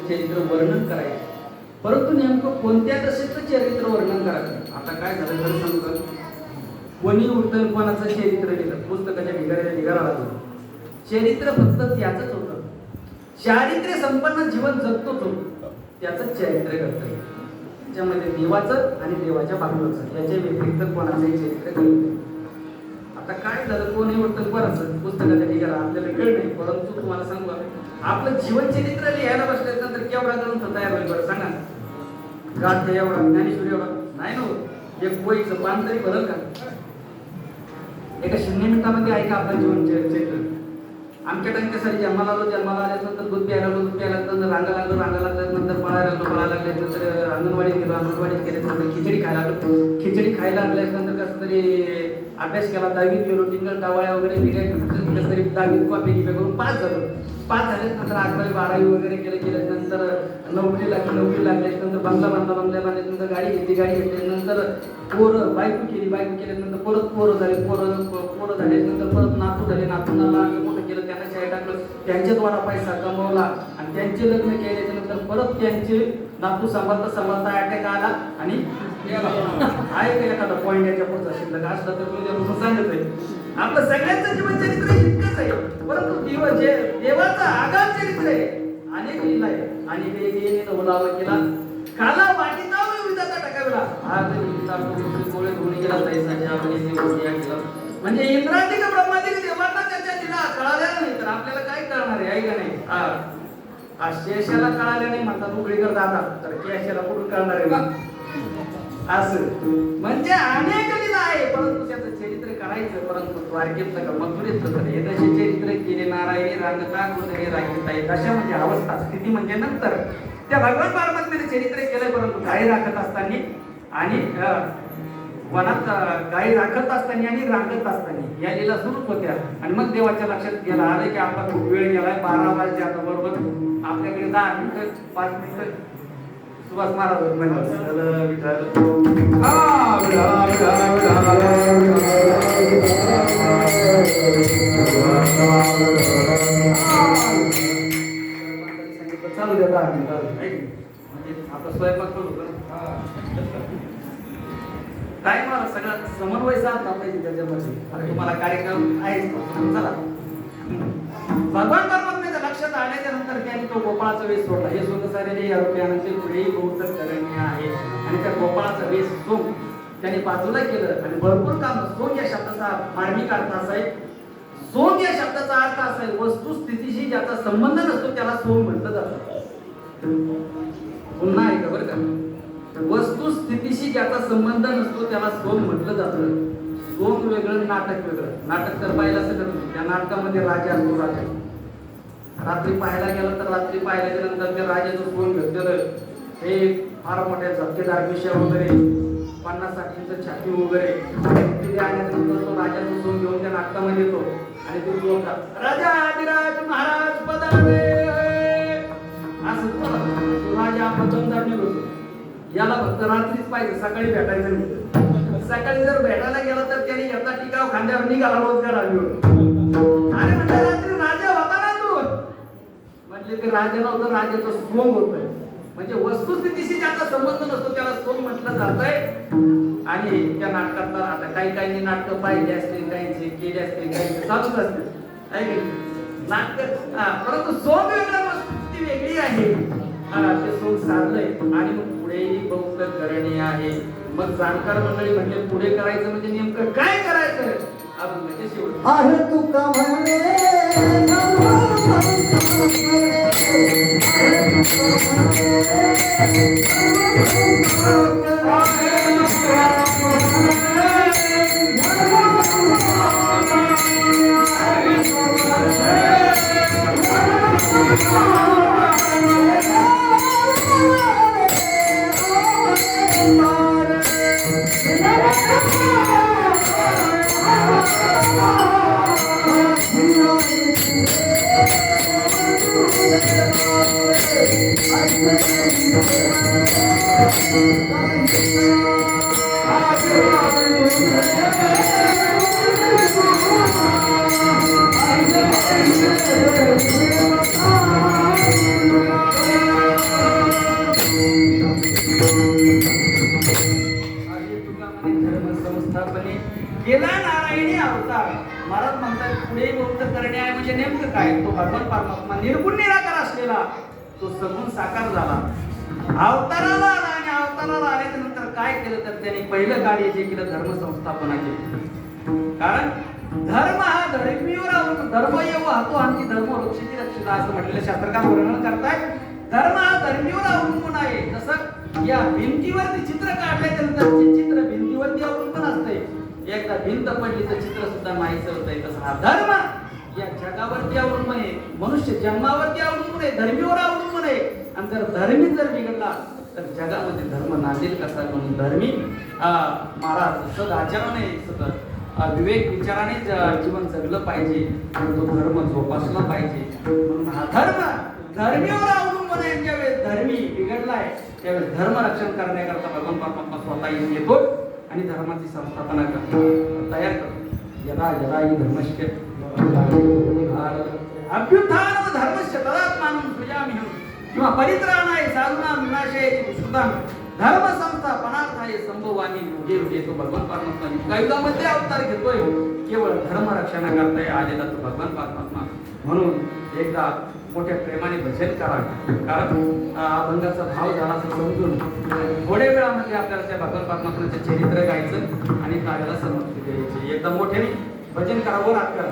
[SPEAKER 2] चरित्र वर्णन करायचं, परंतु नेमकं कोणत्या दशेचं चरित्र वर्णन करायचं. आता काय झालं तर सांगू का, कोणी उठणपणाचं चरित्र लिहिलं, पुस्तकाच्या ढिगाऱ्याला लागलं. चरित्र फक्त त्याचंच होतं, चारित्र्य संपन्न जीवन जगतोच होतो, त्याचं चरित्र करतं. त्याच्यामध्ये देवाचं आणि देवाच्या बाजूचं याच्या व्यतिरिक्त कोणाचंही चरित्र करत. आता काय झालं, कोणी उठणपणाचं पुस्तकाच्या ढिगारा आपल्याला कळलं नाही, परंतु तुम्हाला सांगू आपलं जीवन चरित्र लिहायला बसल्यानंतर केवढा ग्रंथ तयार होईल बरं सांगा. गाठ एवढा, ज्ञानेश्वरी एवढा नाही ना, एक पोईचं पान तरी बदल का. एका 0 मिनिटामध्ये ऐका आपलं जीवन चरित्र. आमच्या टंक्यासाठी जन्माला आल्यानंतर दूध प्यायला नंतर रांगा लागल्यानंतर पळायला लागल्यानंतर अंगणवाडीत गेलो, अंगणवाडीत गेल्यानंतर खिचडी खायला लागलो, खिचडी खायला लागल्यानंतर कसं तरी अभ्यास केला, 10वीत गेलो, टिंगल टावाळ्या वगैरे कसं तरी 10वीत कॉपी गिपे करून पास झालो. पास झाल्यानंतर 11वी 12वी वगैरे केल्यानंतर नोकरी लागल्यानंतर बंगला बांधल्यानंतर गाडी घेतल्यानंतर बायको केल्यानंतर परत पोरं झाल्यानंतर परत नातू झाले, नातूंना मोठं केलं, त्यांना शाळेत टाकलं, त्यांच्याद्वारा पैसा कमवला आणि त्यांचे लग्न केल्यानंतर परत त्यांचे नातू सांभाळता अटॅक आला आणि आहे का एखादा पॉईंट याच्या पुढचा शिल्लक असला तर मी सांगत आहे. आपलं सगळ्यांचं जीवन चरित्र इतकंच आहे, परंतु देवाचं आगाम चरित्र आहे, अनेक लीला आहे. आणि वेगवेगळीने ओलावा केला, काला वाटीचा विधाता टाकाविला, गोळे धुवून गेला तैसाच्या म्हणजे इंद्रादिक ब्रह्मादिक देवांना त्याच्या लीला कळाल्या नाही तर आपल्याला काय कळणार आहे का नाही. शेषाला कळाल्या नाही म्हणतात उघडीकर दादा, तर केशाला कुठून कळणार आहे असं. म्हणजे अनेक लीला आहे, परंतु त्याचं चरित्र करायचं, परंतु द्वारकेतलं का मथुरेतलं तर हे तसे चरित्र केले नारायणी रांगता गुणरे राखीताई. दशा म्हणजे अवस्था, स्थिती म्हणजे नंतर त्या भगवान परमात्म्याने चरित्र केलंय, परंतु गाई राखत असताना आणि वनात गाई राखत असताना आणि रांगत असताना या लीला सुरूच होत्या. आणि मग देवाच्या लक्षात गेला आलं की आपला खूप वेळ गेलाय, 12 वाजले आता बरोबर, आपल्याकडे 10 मिनिटं 5 मिनिटं सुभाष महाराज चालू द्या आपला स्वयंपाक करू काय मला सगळा समन्वय साधला पाहिजे त्याच्यामध्ये. आता तुम्हाला कार्यक्रम आहे, चला भगवान परमात्म्याच्या लक्षात लक्षात आल्याच्या नंतर त्यांनी तो गोपाळाचा वेश सोडला. हे सोंग सारेले या रुपयानंतर पुढेही बहुत करणीय आहे. आणि त्या गोपाळाचा वेश सोंग त्याने बाजूला केलं आणि भरपूर काम. सोंग या शब्दाचा मार्मिक अर्थ असा आहे, सोंग या शब्दाचा अर्थ असा आहे, वस्तुस्थितीशी ज्याचा संबंध नसतो त्याला सोंग म्हटलं जातं. पुन्हा आहे का बरं का, वस्तुस्थितीशी ज्याचा संबंध नसतो त्याला सोंग म्हटलं जातं. सोंग वेगळं, नाटक वेगळं. नाटक तर पाहिलं असं, त्या नाटकामध्ये राजा असतो. राजा रात्री पाहायला गेला तर रात्री पाहिल्याच्या नंतर त्या राजाचं सोंग घेतलेलं हे फार मोठ्या झपकेदार विषय वगैरे 50-60 छाती वगैरे तिथे आल्यानंतर तो राजाचं सोंग घेऊन त्या नाटकामध्ये येतो आणि तो बोलतात राजा अधिराज महाराज पदावे असं तो राजा आपण दमदार निघतो. याला फक्त रात्रीच पाहिजे, सकाळी भेटायचं नाही. सकाळी जर भेटायला गेला तर त्याने याचा टिकाव खांद्यावर निघाला रोजगार आली. अरे म्हणजे रात्री राजा होता ना तू, म्हणजे ते राजा नव्हतं, राजाचं सोंग होतं. म्हणजे वस्तुस्थितीशी ज्याचा संबंध नसतो त्याला सोंग म्हटलं जातंय. आणि त्या नाटकात आता काही नाटकं पाहिली असतील, काहींचे केले असतील, काही चालूच असतील नाटक, परंतु सोंग वेगळं, वस्तुस्थिती वेगळी आहे. ते सोंग साधलंय आणि मग पुढेही बहुत करणीय आहे. मग जाणकार मंडळी म्हणजे पुढे करायचं म्हणजे नेमकं काय करायचं आपण म्हणजे शेवट
[SPEAKER 1] आहे तुका म्हणे
[SPEAKER 2] गेला नारायणी अवतार. महाराज म्हणतात पुढे बहुत करणे आहे म्हणजे नेमकं काय, तो भगवान परमात्मा निर्गुण निराकार असलेला तो सगुण साकार झाला, अवताराला आला. आणि अवताराला आल्याच्या नंतर काय केलं तर त्याने पहिलं कार्य जे केलं धर्म संस्थापना केली. कारण धर्म हा धर्मीवर अवलंबून, धर्म येऊ हातो आमची धर्म रक्षिती रक्षिता असं म्हटलेलं शास्त्रकार वर्णन करतायत. धर्म हा धर्मीवर अवलंबून आहे. जसं या भिंतीवरती चित्र काढल्याच्या नंतर चित्र भिंतीवरती अवलंबून असते. एकदा भिंत पडली तर चित्र सुद्धा नाहीचं होतंय. तसं हा धर्म या जगावरती अवलंबून आहे, मनुष्य जन्मावरती अवलंबून आहे, धर्मीवर अवलंबून आहे. आणि जर धर्मी जर बिघडला तर जगामध्ये धर्म नांदेल कसा. म्हणून धर्मी महाराज सदाचाराने विवेक विचाराने जीवन जगलं पाहिजे आणि तो धर्म जोपासला पाहिजे. म्हणून हा धर्म धर्मीवर अवलंबून आहे. ज्यावेळेस धर्मी बिघडलाय त्यावेळेस धर्म रक्षण करण्याकरता भगवान परमात्मा स्वतः येऊन येतो आणि धर्माची संस्थापना करतो, तयार करतो. यदा यदा ही धर्मश्च अभ्युत्थान धर्मश्च तदात्मानं सृजाम्यहं किंवा परित्राणाय साधूनां विनाशाय सुतां धर्म संस्थापनार्थाय संभवामी युगे युगे. तो भगवान परमात्मा युगायुगामध्ये अवतार घेतोय, केवळ धर्म रक्षणाकरता आलेला तो भगवान परमात्मा. म्हणून एकदा मोठ्या प्रेमाने भजन करा. कारण अभंगाचा भाव झाला असं समजून थोड्या वेळामध्ये आपल्याला त्या भगवान परमात्म्याचे चरित्र गायचं आणि कार्याला समर्पित द्यायचे. एकदा मोठ्याने भजन करा, वर हात करा.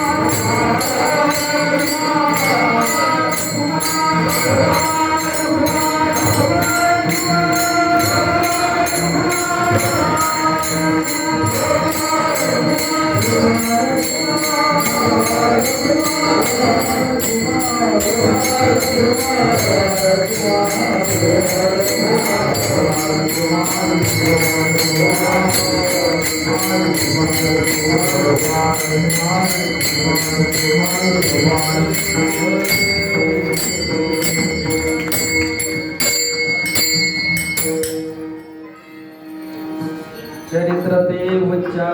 [SPEAKER 1] Hare
[SPEAKER 2] चरित्र देवच्या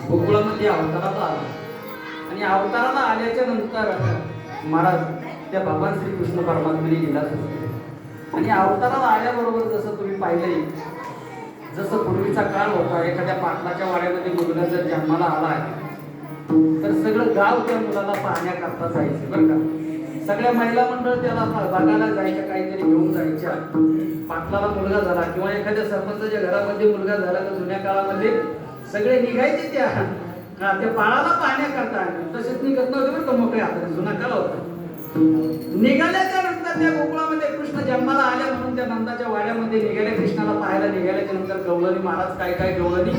[SPEAKER 2] गोकुळामध्ये अवताराला आला आणि अवताराला आल्याच्या नंतर महाराज त्या भगवान श्रीकृष्ण परमात्म्याने लीला सुरू आणि अवताराला आल्याबरोबर जसं तुम्ही पाहिलंय, जसं पूर्वीचा काळ होता, एखाद्या पाटलाच्या वाड्यामध्ये मुलगा जर जन्माला आला तर सगळं गाव त्या मुलाला पाहण्याकरता जायचं बरं का. सगळ्या महिला मंडळ त्याला बघायला जायच्या, काहीतरी घेऊन जायच्या. पाटलाला मुलगा झाला किंवा एखाद्या सरपंचाच्या घरामध्ये मुलगा झाला तर जुन्या काळामध्ये सगळे निघायचे त्या बाळाला पाहण्याकरता. तसेच निघत नव्हते बरं का मोकळे हाताने, जुना काळ होता. निघाल्याच्या नंतर त्या गोकुळामध्ये कृष्ण जन्माला आल्या म्हणून त्या नंदाच्या वाड्यामध्ये निघाल्या, कृष्णाला पाहायला निघाल्याच्या नंतर गवळणी महाराज काय काय गवळणी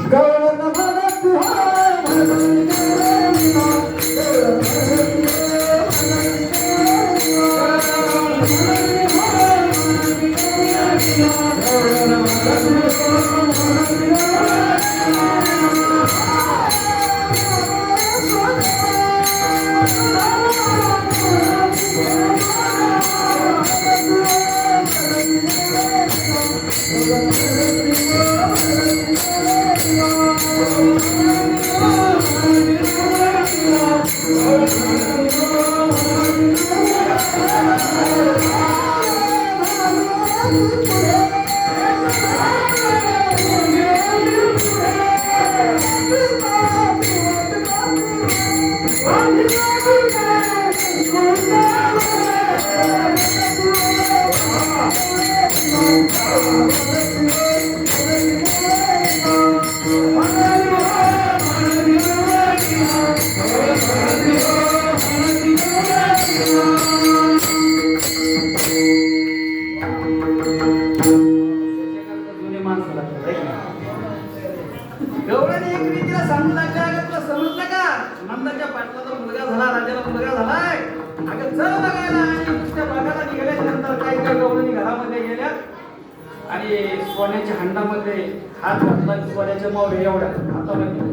[SPEAKER 2] सोन्याच्या हंडामध्ये हात घातला, सोन्याच्या मावळे एवढ्या हातामध्ये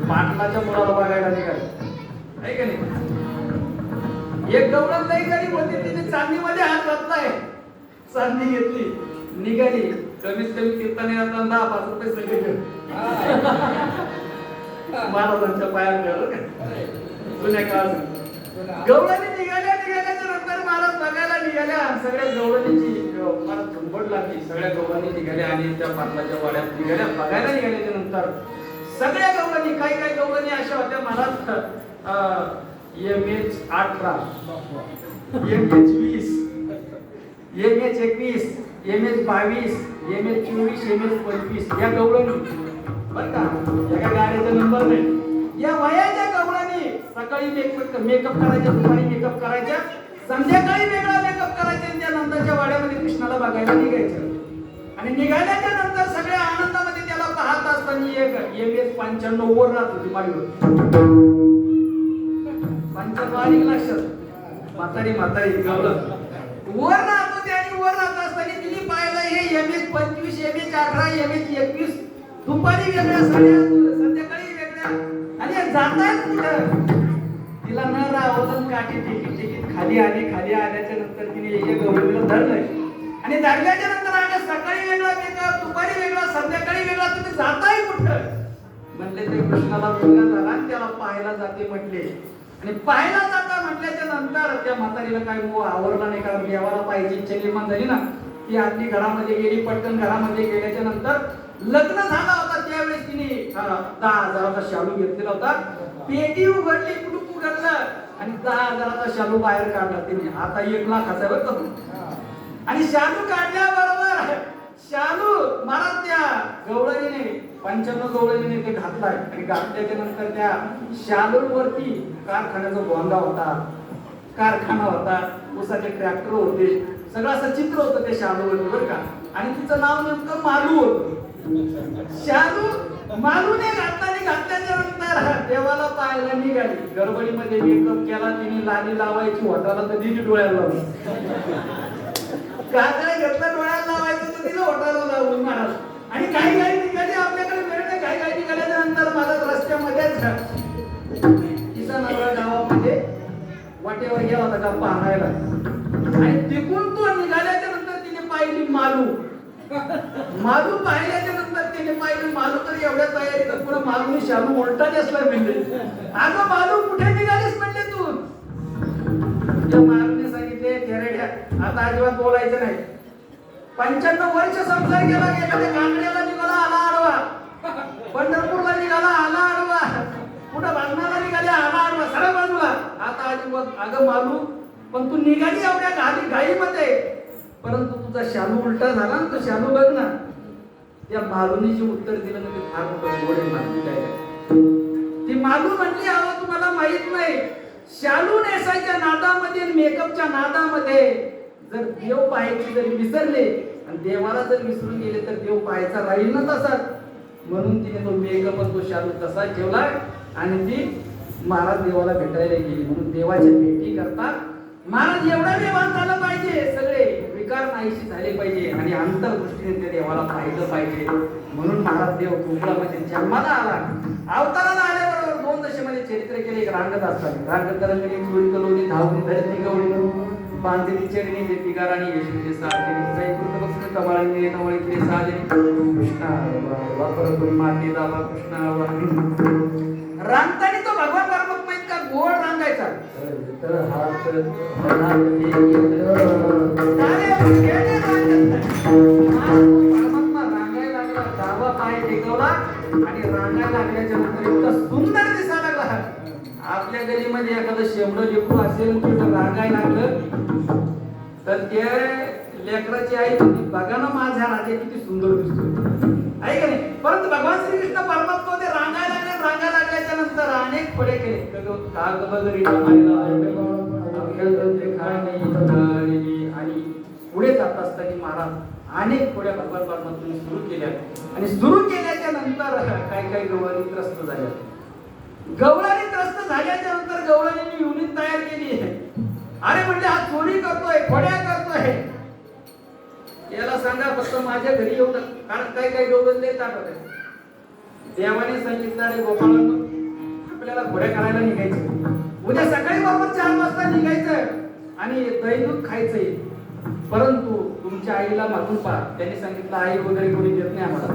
[SPEAKER 2] पाटलाच्या मुलाला बघायला निघाले आहे का नाही. एक गवळण नाही गरीब होती, तिने चांदीमध्ये हात घातलाय, चांदी घेतली, निघाली. कमीत कमी कीर्तने 10-5 रुपये सगळे महाराजांच्या पायात जुन्या काळात गवळणी निघाल्याच्या नंतर महाराज बघायला निघाल्या. सगळ्या गवळणीची मला झंबड लागली, सगळ्या गवळणी निघाल्या आणि त्या पाटलाच्या वाड्यात निघाल्या. बघायला निघाल्याच्या नंतर सगळ्या गवळणी काही गवळणी अशा होत्या Maharaj MH18, MH20, MH21, MH22, MH24, MH25 या गवळणी बरं का. या गाड्याचा नंबर नाही. या वयाच्या गवळणी सकाळी मेकअप करायच्या, दुपारी मेकअप करायच्या, संध्याकाळी वेगळा मेकअप करायचा. त्या नंतरच्या वाड्यामध्ये कृष्णाला बघायला निघायचं आणि निघाल्याच्या नंतर सगळ्या आनंदामध्ये त्याला पाहत असताना एक MH95 वर राहत होती माडीवर. 95 लक्षात म्हातारी गवळण वर राहत होते आणि वर राहत असताना तिने पाहिलं हे MS-25 MS-18 MS-21 दुपारी वेगळ्या संध्याकाळी वेगळ्या आणि जातायत कुठं. तिला न रावलं काठी टेकीत खाली आल्याच्या नंतर तिने एका गवळणीला धरलंय आणि धरल्याच्या नंतर आम्ही सकाळी वेगळा मेकअप दुपारी वेगळा संध्याकाळी वेगळा तुम्ही जाताय कुठं म्हणले. ते कृष्णाला मुलगा झाला आणि त्याला पाहायला जाते म्हटले आणि पाहायला जाता म्हटल्याच्या नंतर त्या म्हातारीला काय आवरला नाही, कारण देवाला पाहिजे इच्छा निर्माण झाली ना. ती आपली घरामध्ये गेली, पटकन घरामध्ये गेल्याच्या नंतर लग्न झाला होता त्यावेळेस तिने 10,000चा शालू घेतलेला होता. पेटी उघडली, कुटुंब उघडलं आणि 10,000चा शालू बाहेर काढला तिने. आता 1 लाखाचा बरं का. आणि शालू काढल्याबरोबर शालू महाराज त्या गवळणीने 95 गवळणीने ते घातलाय आणि घातल्याच्या नंतर त्या शालूवरती कारखान्याचा भोंगा होता, कारखाना होता, उसाचे ट्रॅक्टर होते, सगळं असं चित्र होतं त्या शालूवरती बरं का. आणि तिचं नाव नेमकं मालू होतं. शालू मालूने घातल्याच्या नंतर देवाला पाहायला निघाली. गडबडीमध्ये मेकअप केला तिने, लाली लावायची होटाला तर तिने डोळ्याला लावली, काजळ घेतलं डोळ्याला लावायचं तर तिला होटाला लावून महाराज. आणि काही निघाली, आपल्याकडे वेळ नाही, काही निघाल्याच्या नंतर माझा रस्त्यामध्येच तिचा नवरा गावामध्ये वाटेवर गेला होता गप्पा आणायला आणि तिकून तो निघाल्याच्या नंतर तिने पाहिली मालू पाहिल्याच्या नंतर तिने पाहिली मालू तर एवढ्या तयारीत पुढे मालूने शालू उलटा नेसलाय म्हणजे. अगं मालू कुठे निघालीस म्हणले तू. त्या मालूने सांगितले थेरड्या आता अजिबात बोलायचं नाही. 95 वर्ष संसार केला, एखाद्या कांगड्याला निघाला आला आडवा, पंढरपूरला निघाला आला आडवा, कुठं बांधणाला निघाले आला आडवा, सरळ बाजूला. आता अजिबात अगं मालू पण तू निघाली एवढ्या घाईमध्ये, परंतु तुझा शालू उलटा झाला ना, तो शालू बघ ना. त्या मालूने जे उत्तर दिलं ना ते फार मोठं गोड आहे. ती मालू म्हणली अहो तुम्हाला माहित नाही, शालू नेसायच्या नादामध्ये मेकअपच्या नादामध्ये जर देव पाहायची जरी विसरले आणि देवाला जर विसरून गेले तर देव पाहायचा राहील ना तसाच. म्हणून तिने तो मेकअप तो शालू तसाच ठेवला आणि ती महाराज देवाला भेटायला गेली. म्हणून देवाच्या भेटी करता महाराज एवढा व्यवहार झाला पाहिजे, सगळे विकार नाहीशी झाले पाहिजे आणि अंतर्दृष्टीने ते देवाला पाहिलं पाहिजे. म्हणून महाराज देव गोकुळामध्ये जन्माला आला. अवताराला आल्याबरोबर 2 दशेमध्ये चरित्र केले. एक रांगत असतात, रांगत तरंगणी चोरी कलोनी धावणी धरती गवळी बांधली चरणी देती गाराणी यशवी साजनी काही कृत बक्षणे तमाळी तमाळी केले साजनी कृष्णा वापर करून माती दाबा कृष्णा रांगतानी तो भगवान परमात्मा इतका गोड रांगायचा तर हात परमात्मा रांगायला लागला, डावा पाय टेकवला आणि रांगायला लागल्याच्या नंतर इतका सुंदर दिसायला लागला. आपल्या गलीमध्ये एखादं शेंबडं लेकरू असेल तर रांगायला लागलं तर ते लेकराची आई म्हणते बघा ना माझ्या राजा किती सुंदर दिसतो आहे का नाही. परंतु भगवान श्रीकृष्ण परमात्मा ते रांगायला लागल्याच्या नंतर अनेक फळे केले. आणि पुढे जात असताना महाराज अनेक फळे भगवान परमात्म्याने सुरू केल्या आणि सुरू केल्याच्या नंतर काही गवळणी त्रस्त झाल्या. गवळणी त्रस्त झाल्याच्या नंतर गवळणीने युनिट तयार केली. अरे म्हणजे हा चोरी करतोय, खोड्या करतोय, याला सांगा फक्त माझ्या घरी येऊ नका. कारण काही गवळण लय ताकद आहे. देवाने सांगितलं अरे गोपाळांनो आपल्याला घोड्या करायला निघायचं, उद्या सकाळी बरोबर 4 वाजता निघायचं आणि दही दूध खायचंय. परंतु तुमच्या आईला मागून पहा. त्यांनी सांगितलं आई वगैरे कोणी देत नाही आम्हाला.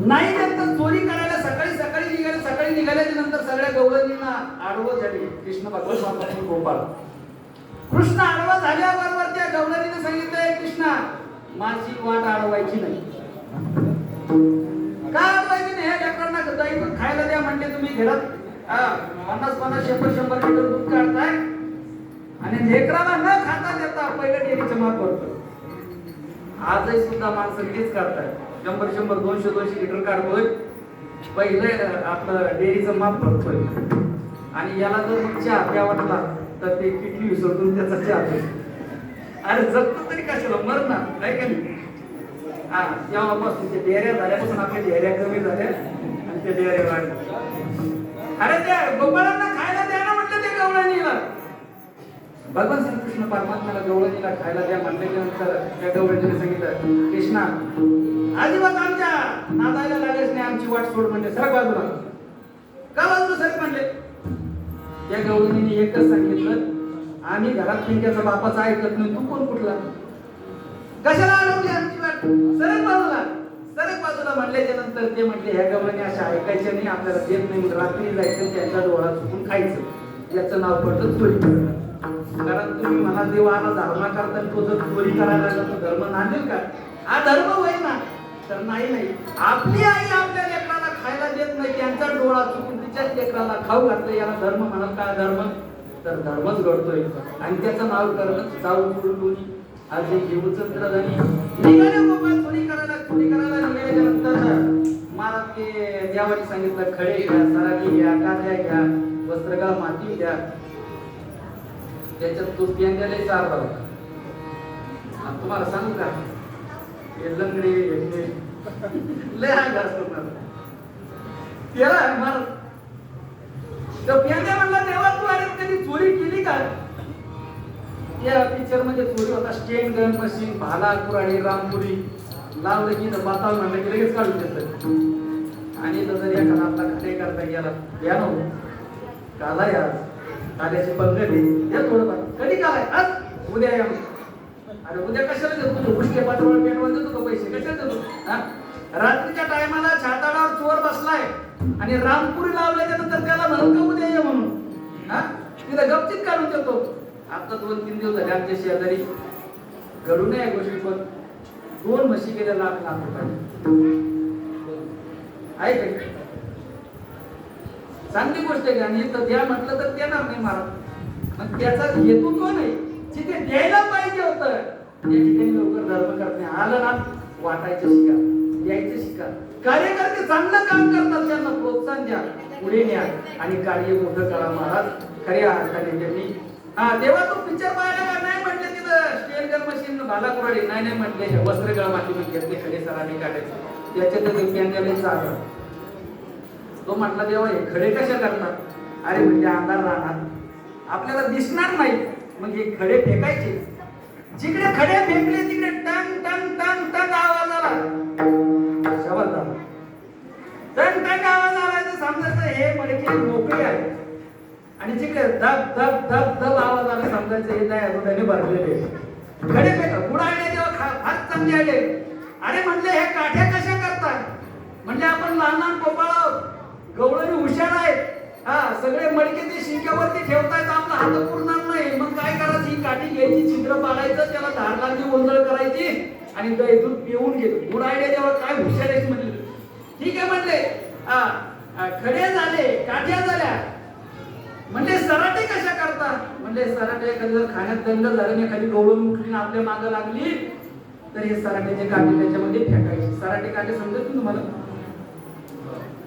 [SPEAKER 2] नाही नंतर चोरी करायला सकाळी निघाले. सकाळी निघाल्याच्या नंतर सगळ्या गवळणींना आडवं झाली. कृष्ण भगवान गोपाळ कृष्ण आडवा झाल्याबरोबर त्या गवळणीने सांगितलंय कृष्णा माझी वाट अडवायची नाही. का अडवायची नाही? लेकरांना दही दूध खायला द्या म्हणते, तुम्ही घरात 50-50 100-100 लिटर दूध काढताय आणि लेकराला न खाता देता पहिलं डेअरीचं माप भरतो. आजही सुद्धा माणसं तेच करताय, 100-100 200-200 लिटर काढतोय, पहिलं आपलं डेअरीचं माप भरतोय आणि याला जर मग चहा प्या वाटला तर ते किटली विसरतून त्याचा चहा पितो. अरे जगतो तरी कशाला मरणार नाही का नाही. जेव्हापासून ते डेअऱ्या झाल्यापासून आपल्या डेअऱ्या कमी झाल्या आणि ते डेअऱ्या वाढल्या. अरे त्या गोपाळांना खायला द्या ना म्हटलं ते गवळणीला. भगवान श्रीकृष्ण परमात्म्याला गवळणीला खायला द्या म्हटल्याच्या नंतर त्या गवळणीने सांगितलं, कृष्णा अजिबात आमच्या नादायला लागायच नाही, आमची वाट सोड म्हणजे सरक बाजूला. का बाजूला सरक म्हणले? त्या गवळणीने एकच सांगितलं, आम्ही घरात पिंट्याचा बापाचा ऐकत नाही, तू कोण कुठला? कशाला अडवली आमची वाट? सरक बाजूला, सरक बाजूला म्हणल्याच्या नंतर ते म्हटले, ह्या गवळणी अशा ऐकायच्या नाही, आपल्याला देत नाही, रात्री जायचं त्यांच्या डोळा चुकून खायचं. याचं नाव पडलं चोरी करणं. कारण तुम्ही मला देवाला धारणा करता, तो जर चोरी करायला लागला तो धर्म नांदेल का? हा धर्म होय ना? तर नाही. आपली आई आपल्या लेकराला खायला देत नाही, त्यांचा डोळा चुकून तिच्याच लेकराला खाऊ घातलं, याला धर्म म्हणाल का? धर्म तर धर्मच घडतोय आणि त्याचं नाव करणं जाऊन सोडून आज एक घेऊन तर निघाले गोपाल चोरी करायला निघाल्याच्या नंतर मला ते देवाने सांगितलं, खडे घ्या, सरागी घ्या, कांद्या घ्या, वस्त्रगाळ माती घ्या. त्याच्यात तो पेंद्याला चार होता. तुम्हाला सांगू का, हे लंगडे लय आगार करणार त्याला मार. तर पेंद्या म्हणला, देवा तू अरे कधी चोरी केली का? या पिक्चर मध्ये चोरी होता, स्टेन गन मशीन, भाला, कुऱ्हाडी, रामपुरी लावलं की बाताव म्हणलं की लगेच काढून देत. आणि जर एखादा आपला खडे करता गेला, या नो काला यार काल्याची पंगडी या थोडंफार कधी कालाय आज उद्या या. अरे उद्या कशाला देतो तू? पुष्के पाठवळ पेटवून देतो का पैसे? कशाला देतो? रात्रीच्या टायमाला छाताडावर चोर बसलाय आणि रामपुरी लावल्याच्या नंतर त्याला म्हणून का उद्या ये म्हणून तिथं गपचित काढून देतो. आता 2-3 दिवस झाले आमच्या शेजारी घडू नये या गोष्टी, पण 2 म्हशी गेल्या लाख रुपये आहे का? चांगली गोष्ट आहे. आणि इथं द्या म्हटलं तर देणार नाही महाराज. मग त्याचा हेतू तो नाही, जिथे द्यायला पाहिजे होतं त्या ठिकाणी लवकर धर्म करत नाही. आलं ना, वाटायचं शिका, द्यायचं शिका. कार्यकर्ते चांगलं काम करतात, त्यांना प्रोत्साहन द्या, पुढे न्या आणि कार्य मोठं करा महाराज. खऱ्या अर्थाने त्यांनी तेव्हा तो पिक्चर पाहायला का नाही म्हटले, तिथं स्टेन गन मशीन, भाला कुऱ्हाडी नाही म्हटले, वस्त्रगाळ माती घेतले, खडे सरांनी काढायचे. त्याच्यात पेंद्याला चालला. तो म्हटला, देवा हे खडे कशा करतात? अरे म्हणजे अंधार राहणार, आपल्याला दिसणार नाही, मग हे खडे फेकायचे. जिकडे खडे फेकले तिकडे टंग टंग टंग टंग आवाज आला. जबरदस्त टंग टंग आवाज आला तर समजायचं हे मडके मोकळे आहे. आणि जिकडे धब धब धब धब आवाज आला समजायचं हे नाही दुधाने भरलेले खडे फेका. बुडाले तेव्हा फार चांगले आले. अरे म्हणले हे काठ्या कशा करतात? म्हणजे आपण लहान लहान पोपाळ गवळणी हुशार आहेत, सगळे मडके ते शिंक्यावरती ठेवतायत, आपला हात पुरणार नाही. मग काय करायचं? ही काठी घ्यायची, छिद्र पाडायचं, त्याला धार लागली, ओंजळ करायची आणि दही दूध पिऊन घेतो. बुडायले तेव्हा काय हुशार आहे म्हणले. ठीक आहे म्हणले, खडे झाले, काठ्या झाल्या. म्हणजे सराटे कशा करतात? म्हणजे सराटे एखादी जर खाण्यात दंड झाल्याने एखादी गवळण उठली आपल्या मागं लागली तर हे सराट्याचे काटे त्याच्यामध्ये फेकायचे. सराटे काटे समजत तुम्हाला?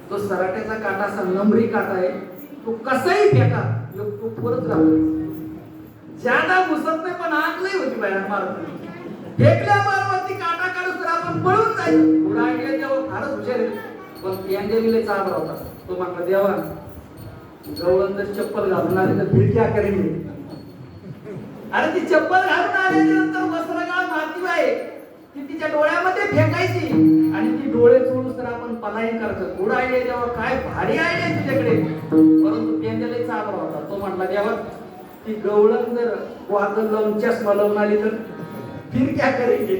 [SPEAKER 2] तो सराट्याचा काटा असा नंबरी काटा आहे, तो कसाही फेका तो परत राहतो. ज्यादा घुसत नाही पण आग नाही होती बाहेर मारत. फेकल्या मारवरती काटा काढूस तर आपण पळून जायचं. पुढे ऐकले तेव्हा फारच हुशार आहे. पण पेंडेलीला चाबरा होता. तो म्हटला, देवा गवळण जर चप्पल घालून आले तर फिर क्या करेंगे? अरे ती चप्पल घालून आल्याच्या नंतर वस्त्रगाळ माती आहे ती तिच्या डोळ्यामध्ये फेकायची आणि ती डोळे चोळूस तर आपण पलायन करायचं. थोडा आयडिया जेव्हा काय भारी आयडिया तुझ्याकडे. परंतु पेंद्याला चाबरा होता. तो म्हटला, देवा ती गवळण जर वादळ लावून चष्मा लावून आली तर फिर क्या करेंगे?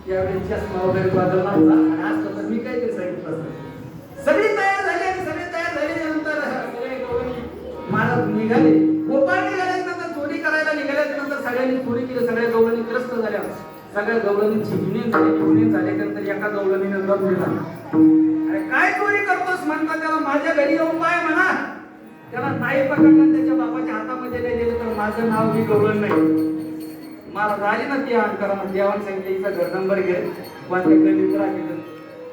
[SPEAKER 2] यावेळी चष्मा वगैरे वादळ लावला आणि आज तर मी काहीतरी सांगितलं असतं. सगळी तयार झाली आणि सगळे तयार झाल्यानंतर सगळे गवळणी महाराज निघाले. गोपाळ निघाल्यानंतर चोरी करायला निघाल्यानंतर सगळ्यांनी चोरी केली. सगळ्या गवळणी त्रस्त झाल्या. सगळ्या गवळणींची युनियन झाल्यानंतर एका गवळणीने दम दिला. अरे काय चोरी करतोस म्हणता? त्याला माझ्या घरी येऊन पाय म्हणा. त्याला नाही पकडलं, त्याच्या बापाच्या हातामध्ये दिलं तर माझं नाव ही गवळण नाही. महाराज आले ना ती अंकारा देवाने सांगितलं हिचा घर नंबर घे. कोणत्या गल्लीत राहिलं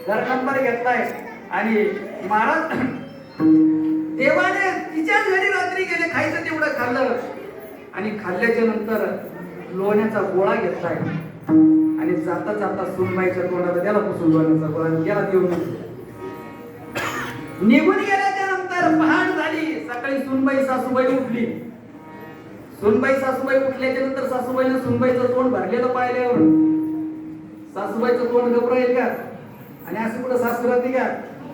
[SPEAKER 2] घर नंबर घेतलाय आणि महाराज देवाने तिच्याच घरी रात्री गेले. खायचं तेवढं खाल्लं आणि खाल्ल्याच्या नंतर लोण्याचा गोळा घेतलाय आणि जाता जाता सुनबाईच्या तोंडाला त्याला पुसून लोण्याचा गोळा त्याला देऊन निघून गेल्याच्या नंतर पहाट झाली. सकाळी सुनबाई सासूबाई उठली. सुनबाई सासूबाई उठल्याच्या नंतर सासूबाईनं सुनबाईचं तोंड भरलेलं पाहिल्यावर सासूबाईचं तोंड घबराईल का? आणि असं कुठं सासू राहते का?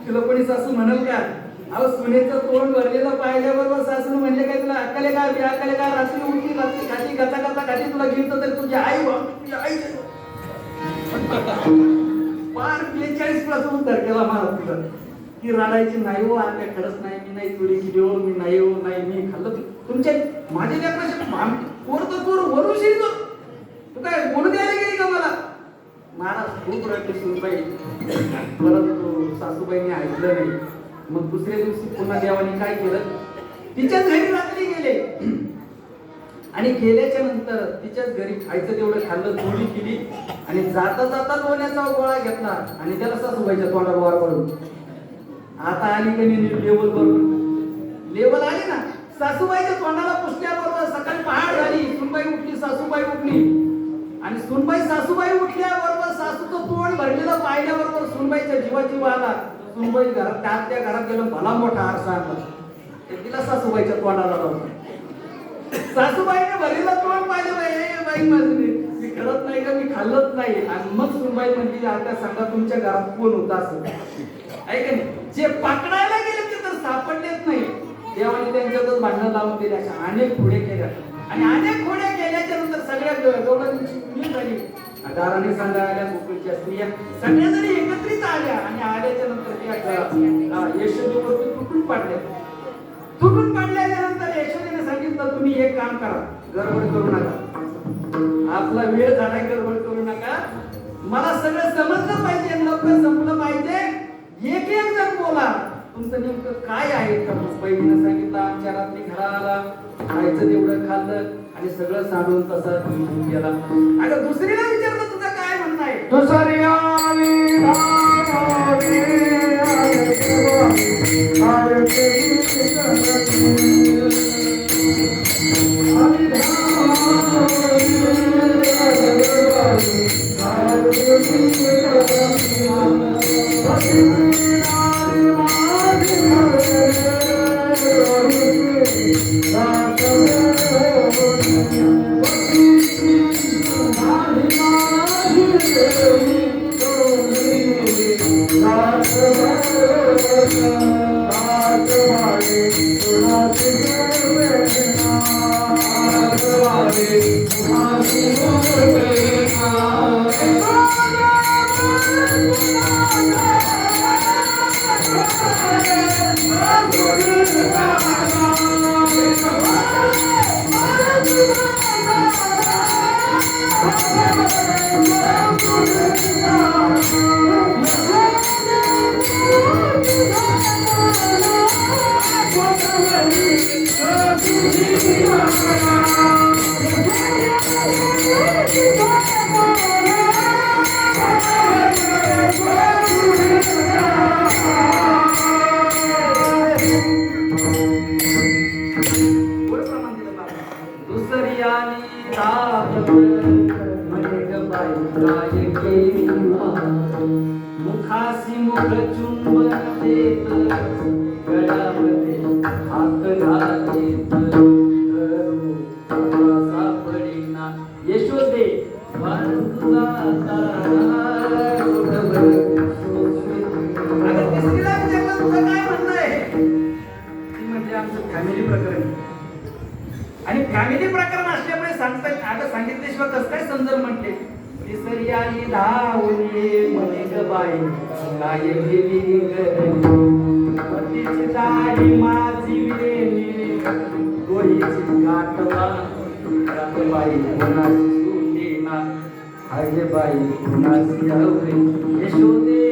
[SPEAKER 2] तुला कोणी सासू म्हणेल का? अहो सुनेचं तोंड भरलेलं पाहिल्याबरोबर सासून म्हणजे काय तुला अक्कले का अक्कले का? रात्री उठली रात्री खाती गता गता खाती तुला घेतलं तर तुझी आई तुझी आई पार 42 उद्धार केला मला तुझा की रडायची नाही हो आता खरंच नाही मी नाही चोरी केली हो मी नाही हो नाही मी खाल्लं तुमच्या माझ्या लेकराच्या पोर तर पोर वरून शिरतो तू काय बोलू द्यायला गेली का मला? महाराज खूप रडली सुनबाई परंतु सासूबाईंनी ऐकलं नाही. मग दुसऱ्या दिवशी पुन्हा देवाने काय केलं? तिच्याच घरी रात्री गेले आणि गेल्याच्या नंतर तिच्याच घरी खायचं तेवढं खाल्लं चोरी केली आणि जाता जाता लोण्याचा गोळा घेतला आणि त्याला सासूबाईच्या तोंडावर वार पडून आता आली का नाही लेवल बरोबर लेवल आली ना. सासूबाईच्या तोंडाला पुसल्याबरोबर सकाळी पहाट झाली सुनबाई उठली सासूबाई उठली आणि सासूबाई उठल्याबरोबर सासूचं तोंड भरलेलं पाहिल्याबरोबर सुनबाईच्या जीवाची वाला सुनबाई घरात त्या घरात गेलं भला मोठा आरसा आणला तिला सासूबाईच्या तोंडाला लावला. सासूबाईने भरलेलं तोंड पाहिलं बाई माझी मी करत नाही का मी खाल्लंच नाही. आणि मग सुनबाई म्हणली आता सांगा तुमच्या घरात कोण होता असं आहे का नाही? जे पकडायला गेले ते तर सापडलेच नाही. देवाने त्यांच्यातच भांडणं लावून दिले अशा अनेक खोड्या केल्या आणि अनेक खोड्या केल्याच्या नंतर सगळ्या गवळ्यांची कुणी झाली. दाराने सांगायला गोकुळच्या स्त्रिया सगळ्या जणी एकत्रित आल्या आणि आल्याच्या नंतर यशोदेवरती तुटून पडल्याच्या नंतर यशोदेने सांगितलं तुम्ही एक काम करा गडबड करू नका आपला वेळ झालाय गडबड करू नका मला सगळं समजलं पाहिजे लवकर संपलं पाहिजे एक एक जण बोला तुमचं नेमकं काय आहे का? बहिणीनं सांगितलं आमच्या रात्री घराला खायचं तेवढं खाल्लं आणि सगळं सांडून तसा गेला. अगं दुसरीला विचारलं तुझं काय म्हणणं आहे? दुसरी मुखासी मुख चुंबन देत गळ्यामध्ये हात घालीत सापडीना यशोदे तिसरीला विचारलं तुझं काय म्हणणं आहे? ती म्हणजे आमचं फॅमिली प्रकरण आणि फॅमिली प्रकरण असल्यामुळे सांगतात आता सांगितल्याशिवाय कसं काय समजल म्हणते. तिसरी आली धावली म्हणे ग बाई काय गेली पतीची दाढी माझी वेली गोळीची गाठवा बाई कोणाची सुनेना हाय बाई कोणाची आवरे यशोदे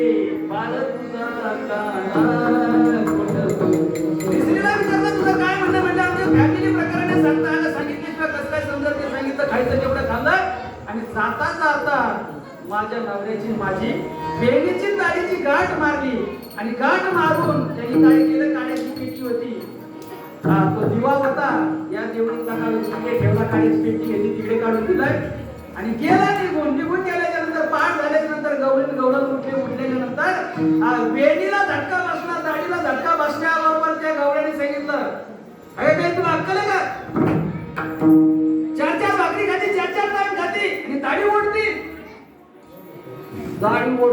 [SPEAKER 2] बाळ तुझा काना तिसरीला विचारलं तुझं काय म्हणणं म्हणजे आमच्या फॅमिली प्रकरणे सांगता आलं सांगितल्याशिवाय कसं काय समजत ते सांगितलं खायचं तेवढं खाल्लं आणि जाता जाता माझ्या नवऱ्याची माझी बेडीची दाढीची गाठ मारली आणि गाठ मारून त्यांनी काय केलं काड्याची पेटी होती तो दिवा होता या देवळीचा काढून तिकडे ठेवला काड्याची पेटी घेतली तिकडे काढून दिलाय आणि गेला निघून गेल्याच्या नंतर पाठ झाल्याच्या नंतर गवळण उठल्याच्या नंतर बेडीला झटका बसला दाढीला झटका बसल्याबरोबर त्या गवळ्याने सांगितलं अरे तुला अक्कल आहे का?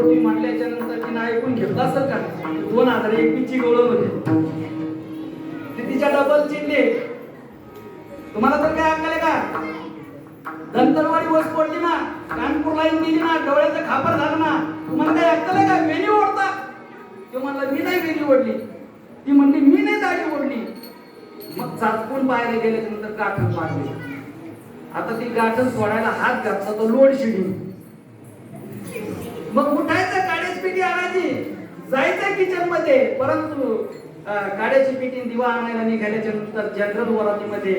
[SPEAKER 2] होती म्हटल्याच्या नंतर तिने ऐकून घेतलं असेल का 2021 ची गवळण होती ती तिच्या डबल चिडली तुम्हाला तर काय अक्कल आहे का दंतरवाडी बस पडली ना कानपूर लाईन गेली ना डोळ्याचं खापर झालं ना तुम्हाला काय अक्कल आहे का वेली ओढता तो म्हणला मी नाही वेली ओढली ती म्हणली मी नाही दाढी ओढली मग चाचपून बाहेर गेल्याच्या नंतर गाठण मारली आता ती गाठण सोडायला हात घातला तो लोड शेडिंग मग उठायचं काड्याची पिठी आणायची जायचं किचन मध्ये परंतु काड्याची पिठी दिवा आणायला निघाल्याच्या नंतर जनरल वरातीमध्ये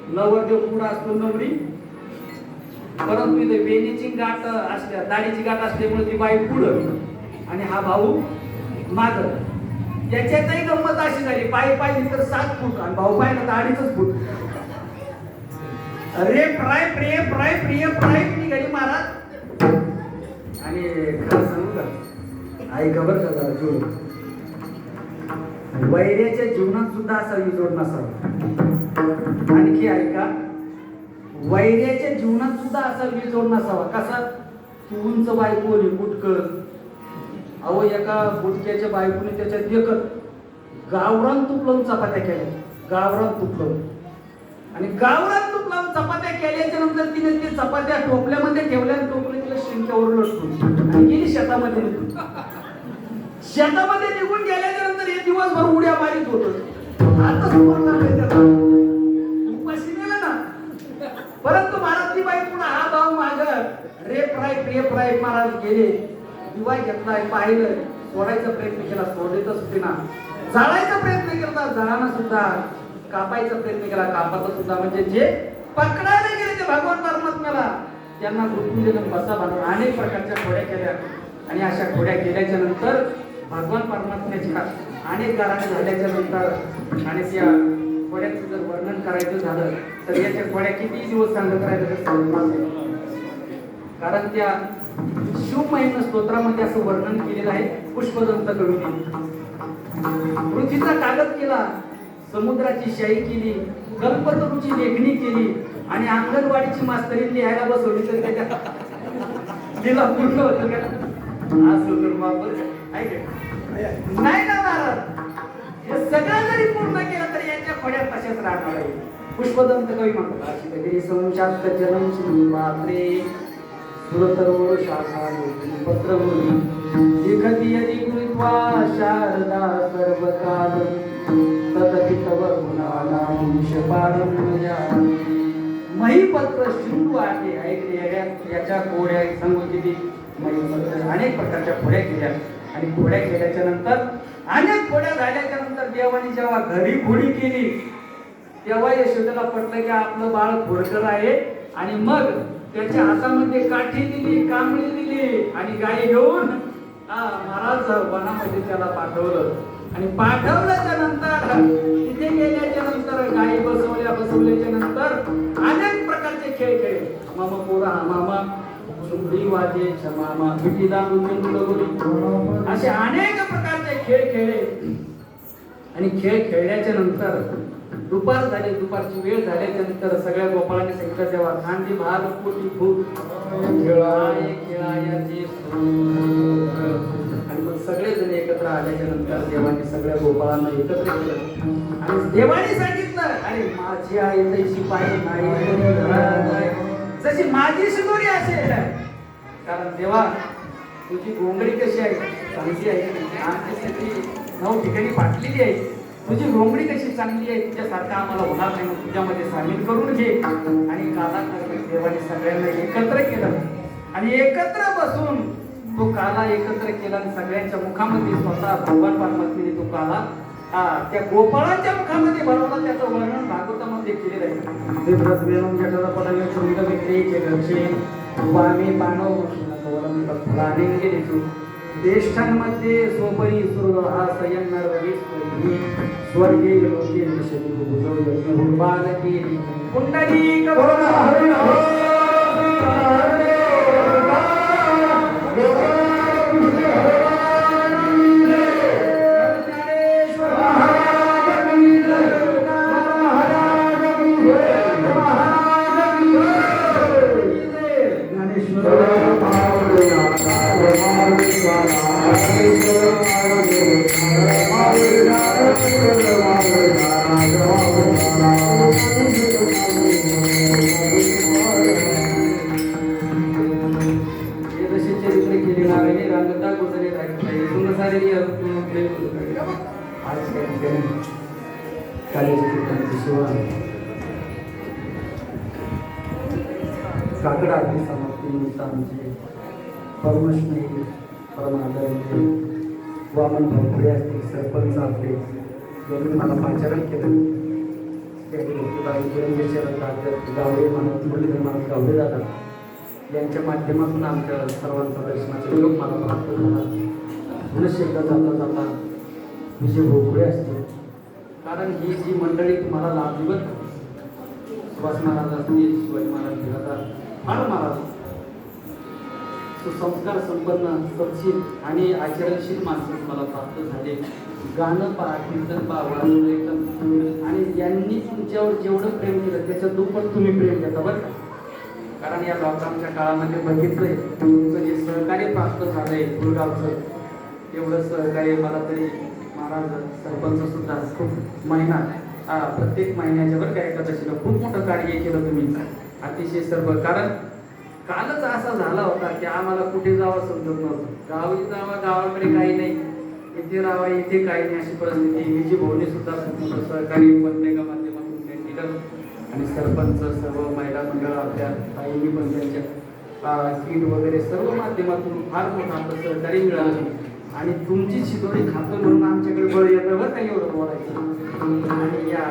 [SPEAKER 2] नवरदेव पुढं असतो नवरी परंतु इथे वेणीची गाठ असल्या दाढीची गाठ असल्यामुळे ती बाई पुढं आणि हा भाऊ माग त्याच्यातही गंमत अशी झाली पायी पाहिली तर 7 फूट आणि भाऊ पाहिला तर 2.5 फूट अरे प्राय प्रिय प्राय प्रिय प्राय निघाली महाराज आणि खरं सांगू का आई खबर का जरा जोड वैर्याच्या जीवनात सुद्धा असा विजोड नसावा आणखी ऐका वैर्याच्या जीवनात सुद्धा असा विजोड नसावा कसा उंच बायको बुटकळ अहो एका बुटक्याच्या बायकोने त्याच्यात एकच गावरान तूप लावून चपात्या केल्या गावरान तूप लावून आणि गावरान तूप लावून चपात्या केल्याच्या नंतर तिने ते चपात्या टोपल्यामध्ये ठेवल्या आणि टोपले तिला शिंक्यावर लटकून आणि गेली शेतामध्ये निघून शेतामध्ये निघून गेल्याच्या नंतर हे दिवसभर उड्या मारित होत आता उपाशी नेलं ना परंतु महाराजची बाई पुन्हा हा भाऊ माग रेप राईट महाराज गेले दिवा घेतलाय पाहिलं सोडायचा प्रयत्न केला सोडतच होते ना जाळायचा प्रयत्न केला जळाना सुद्धा कापायचा प्रयत्न केला कापाचा सुद्धा म्हणजे जे पकडायला गेले ते भगवान परमात्म्याला त्यांना गुंतून दिलं बसा बांधून अनेक प्रकारच्या खोड्या केल्या आणि अशा खोड्या केल्याच्या नंतर भगवान परमात्म्याच्या अनेक गाराने झाल्याच्या नंतर आणि त्या खोड्याचं जर वर्णन करायचं झालं तर याच्या खोड्या किती दिवस सांगत राहिलं कारण त्या शिव महिना स्तोत्रामध्ये असं वर्णन केलेलं आहे पुष्पदंत कवीने पृथ्वीचा कागद केला समुद्राची शाही केली कल्पतरूची लेखणी केली आणि अंगणवाडीची मास्तरीने लिहायला बसवली तर त्याच्या तिला पूर्ण होतं का असं तर बापर नाही ना महाराज हे सगळं जरी पूर्ण केलं तर यांच्या खोड्यात तशाच राहणार आहे पुष्पदंत कवी म्हणतात अशी कधी संशात जन्म बापरे सुरतरो शाखानी पत्रमुनी लिखती यदि कृत्वा शारदा सर्वकाल तदपि तव गुणानां शपानमया महिपत्र शिंदू आहे ऐकले याच्या खोड्या सांगू किती महिपत्र अनेक प्रकारच्या खोड्या केल्या आणि खोड्या केल्याच्या नंतर अनेक खोड्या झाल्याच्या नंतर देवाने जेव्हा घरी खोडी केली तेव्हा यशोदेला पटलं की आपलं बाळ खोडकर आहे आणि मग त्याच्या हातामध्ये काठी दिली कांबळी दिली आणि गाय घेऊन महाराज वनामध्ये त्याला पाठवलं आणि पाठवल्याच्या नंतर तिथे गेल्याच्या नंतर गायी बसवल्याच्या नंतर अनेक प्रकारचे खेळ खेळले मामा पोरा मामा चुंबडी वाजे मामा पिटी दांडून असे अनेक प्रकारचे खेळ खेळले आणि खेळ खेळल्याच्या नंतर दुपार झाली दुपारची वेळ झाल्याच्या नंतर सगळ्या गोपाळांनी सांगितलं तेव्हा खांदी भार पोटी फूट खेळायचे आणि मग सगळे जण एकत्र आल्याच्या नंतर देवाने सगळ्या गोपाळांना एकत्र केलं आणि देवाने सांगितलं अरे माझी आई तशी पाहिजे नाही जशी माझी शिदोरी असेल कारण देवा तुझी घोंगडी कशी आहे चांगली आहे आमची सगळी 9 ठिकाणी फाटलेली आहे तुझी घोंगडी कशी चांगली आहे तुझ्यासारखं आम्हाला होणार नाही तुझ्यामध्ये सामील करून घे आणि काला देवाने सगळ्यांना एकत्र केलं आणि एकत्र बसून तो काला एकत्र केला आणि सगळ्यांच्या मुखामध्ये स्वतः भगवान परमात्म्याने तो काला त्या गोपाळांच्या मुखामध्ये भरवला त्याचं वर्णन भागवतामध्ये केलेलं आहे ते व्रतवेणून जठाला पडावे शृंग विक्रीचे घरचे वामी पाणव प्राणी गेले तू देशांमध्ये सोपरी सुर हा संयमणार स्वर्गीय लोके विषयी भूबाल केली कुंडली ज्ञानेश्वर काकड आरती समाप्तीनिमित्त आमचे परमश्री परमादरणीय वामन भाऊ असतील सरपंच आपले यांनी मला पाचारण केलं. गावडे म्हणत गावडे जातात यांच्या माध्यमातून आमच्या सर्वांचा दर्शनाचा योग मला प्राप्त झाला. पुनश्च एकदा जाता जाता विजय भोगळे असतील, कारण ही जी मंडळी तुम्हाला लाभली बरं, सुभाष महाराज असतील, शिवाजी महाराज निराधार फार महाराज सुसंस्कार संपन्न सत्शील आणि आचरणशील माणसं मला प्राप्त झाले. गाणं पहा, कीर्तन पहा, वाजवणं एकदम, आणि यांनी तुमच्यावर जेवढं प्रेम केलं त्याच्या दुप्पट तुम्ही प्रेम देता बरं का. कारण या लॉकडाऊनच्या काळामध्ये बघितलंय तुमचं जे सहकार्य प्राप्त झालंय गुरगावचं, तेवढं सहकार्य मला तरी महाराज सरपंच सुद्धा खूप महिना प्रत्येक महिन्याच्या बरं का एकादशीला खूप मोठं कार्य केलं तुम्ही, अतिशय सर्व. कारण कालच असा झाला होता की आम्हाला कुठे जावं समजत नव्हतं, गावी जावं गावाकडे काही नाही, इथे राहावा इथे काही नाही, अशी परिस्थिती. विजी भाऊने सुद्धा खूप मोठं सहकार्य पत्रिका माध्यमातून केलं, आणि सरपंच सर्व महिला मंडळ आपल्या ताईंनी पण त्यांच्या किट वगैरे सर्व माध्यमातून फार मोठं आपलं सहकार्य मिळालं. आणि तुमची शिदोरी खातं म्हणून आमच्याकडे बळ येतं बरं काही एवढं बोलायचं. आणि या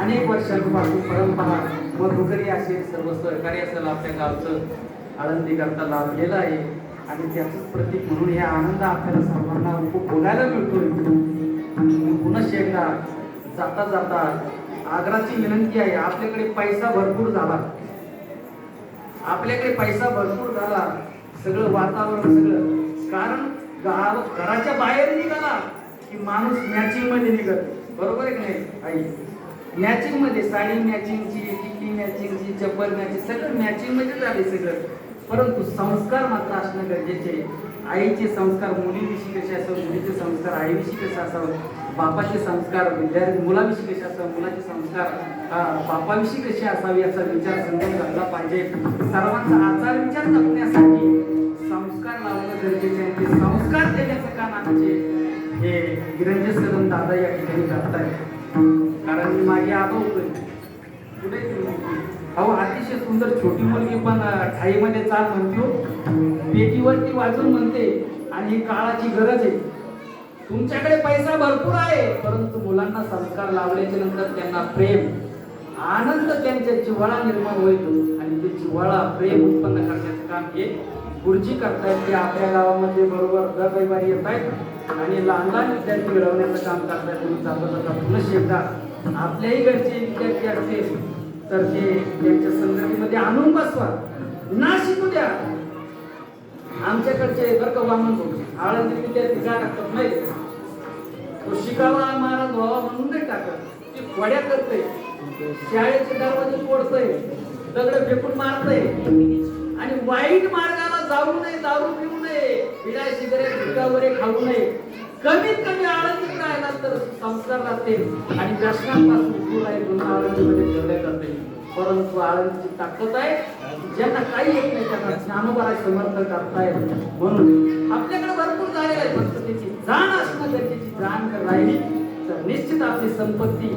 [SPEAKER 2] अनेक वर्षांपासून परंपरा मधुकरी असेल, सर्व सहकार्य असेल आपल्या गावचं आळंदी करता लाभलेलं आहे, आणि त्याचंच प्रतीक म्हणून हे आनंद आपल्याला सर्वांना खूप बोलायला मिळतोय. पुनश्च एकदा जाता जाता आग्राची विनंती आहे, आपल्याकडे पैसा भरपूर झाला, आपल्याकडे पैसा भरपूर झाला, सगळं वातावरण सगळं, कारण घराच्या बाहेर निघाला की माणूस मॅचिंग मध्ये निघत, बरोबर आहे की नाही आई? मॅचिंग मध्ये साडी मॅचिंगची, टिकी मॅचिंगची, चप्पल मॅचिंग, सगळं मॅचिंग मध्ये झाले सगळं. परंतु संस्कार मात्र असणं गरजेचे. आईचे संस्कार मुलीविषयी कसे असावे, मुलीचे संस्कार आईविषयी कसे असावे, बापाचे संस्कार मुलाविषयी कसे असावे, मुलाचे संस्कार बापाविषयी कसे असावे याचा विचार समजून घातला पाहिजे. सर्वांचा आचार विचार जपण्यासाठी संस्कार लावणं गरजेचे आहे. ते संस्कार देण्याचं काम आमचे हे गिरंजे सदन दादा या ठिकाणी करतायत. कारण मी मागे आलो होतोय कुठे अहो, अतिशय सुंदर छोटी मुलगी पण ठाईमध्ये चाल म्हणते हो, पेटीवरती वाजून म्हणते, आणि ही काळाची गरज आहे. तुमच्याकडे पैसा भरपूर आहे, परंतु मुलांना संस्कार लावल्याच्या नंतर त्यांना प्रेम आनंद त्यांच्या जिव्हाळा निर्माण होईल, आणि ते जिव्हाळा प्रेम उत्पन्न करण्याचं काम हे गुरुजी करतायत. ते आपल्या गावामध्ये बरोबर दर रविवारी येत आहेत आणि लहान लहान विद्यार्थी घडवण्याचं काम करतायत. तुम्ही जाता जाता पुन्हा एकदा आपल्याही घरचे विद्यार्थी असतील तर ते त्यांच्या संगतीमध्ये आणून बसवा, ना शिकू द्या. आमच्याकडचे बरं का वामन आळंदी विद्यार्थी काय टाकतात नाही, तो शिकावा महाराज व्हावा म्हणून नाही टाकत, ते खोड्या करतय, शाळेचे दरवाजे तोडतय, दगड फेकून मारतय, आणि वाईट मार्गाला जाऊ नये, दारू पिऊ नये, बिडा सिगारेट गुटखा वगैरे खाऊ नये. कमीत कमी आळंदीत राहिला तर संस्कार राहते, आणि व्यसनांपासून दूर राहील म्हणून आळंदीमध्ये ठेवले जाते. परंतु आळंदीची ताकद आहे, ज्यांना काही येत नाही त्यांना ज्ञानोबा समर्थ करतायत. म्हणून आपल्याकडे भरपूर झालेलं आहे, फक्त त्याची जाण असणं गरजेची. जाण राहिली तर निश्चित आपली संपत्ती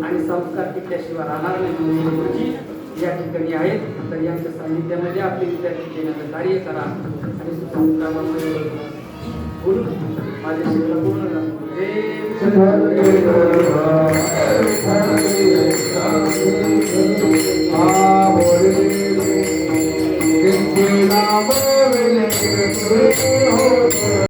[SPEAKER 2] आणि संस्कार टिकल्याशिवाय राहणार नाही. गुरुजी या ठिकाणी आहेत, तर यांच्या सानिध्यामध्ये आपले विद्यार्थी देण्याचं कार्य करा, आणि सुसंस्कारामध्ये बोलून माझ्या शिकला पूर्ण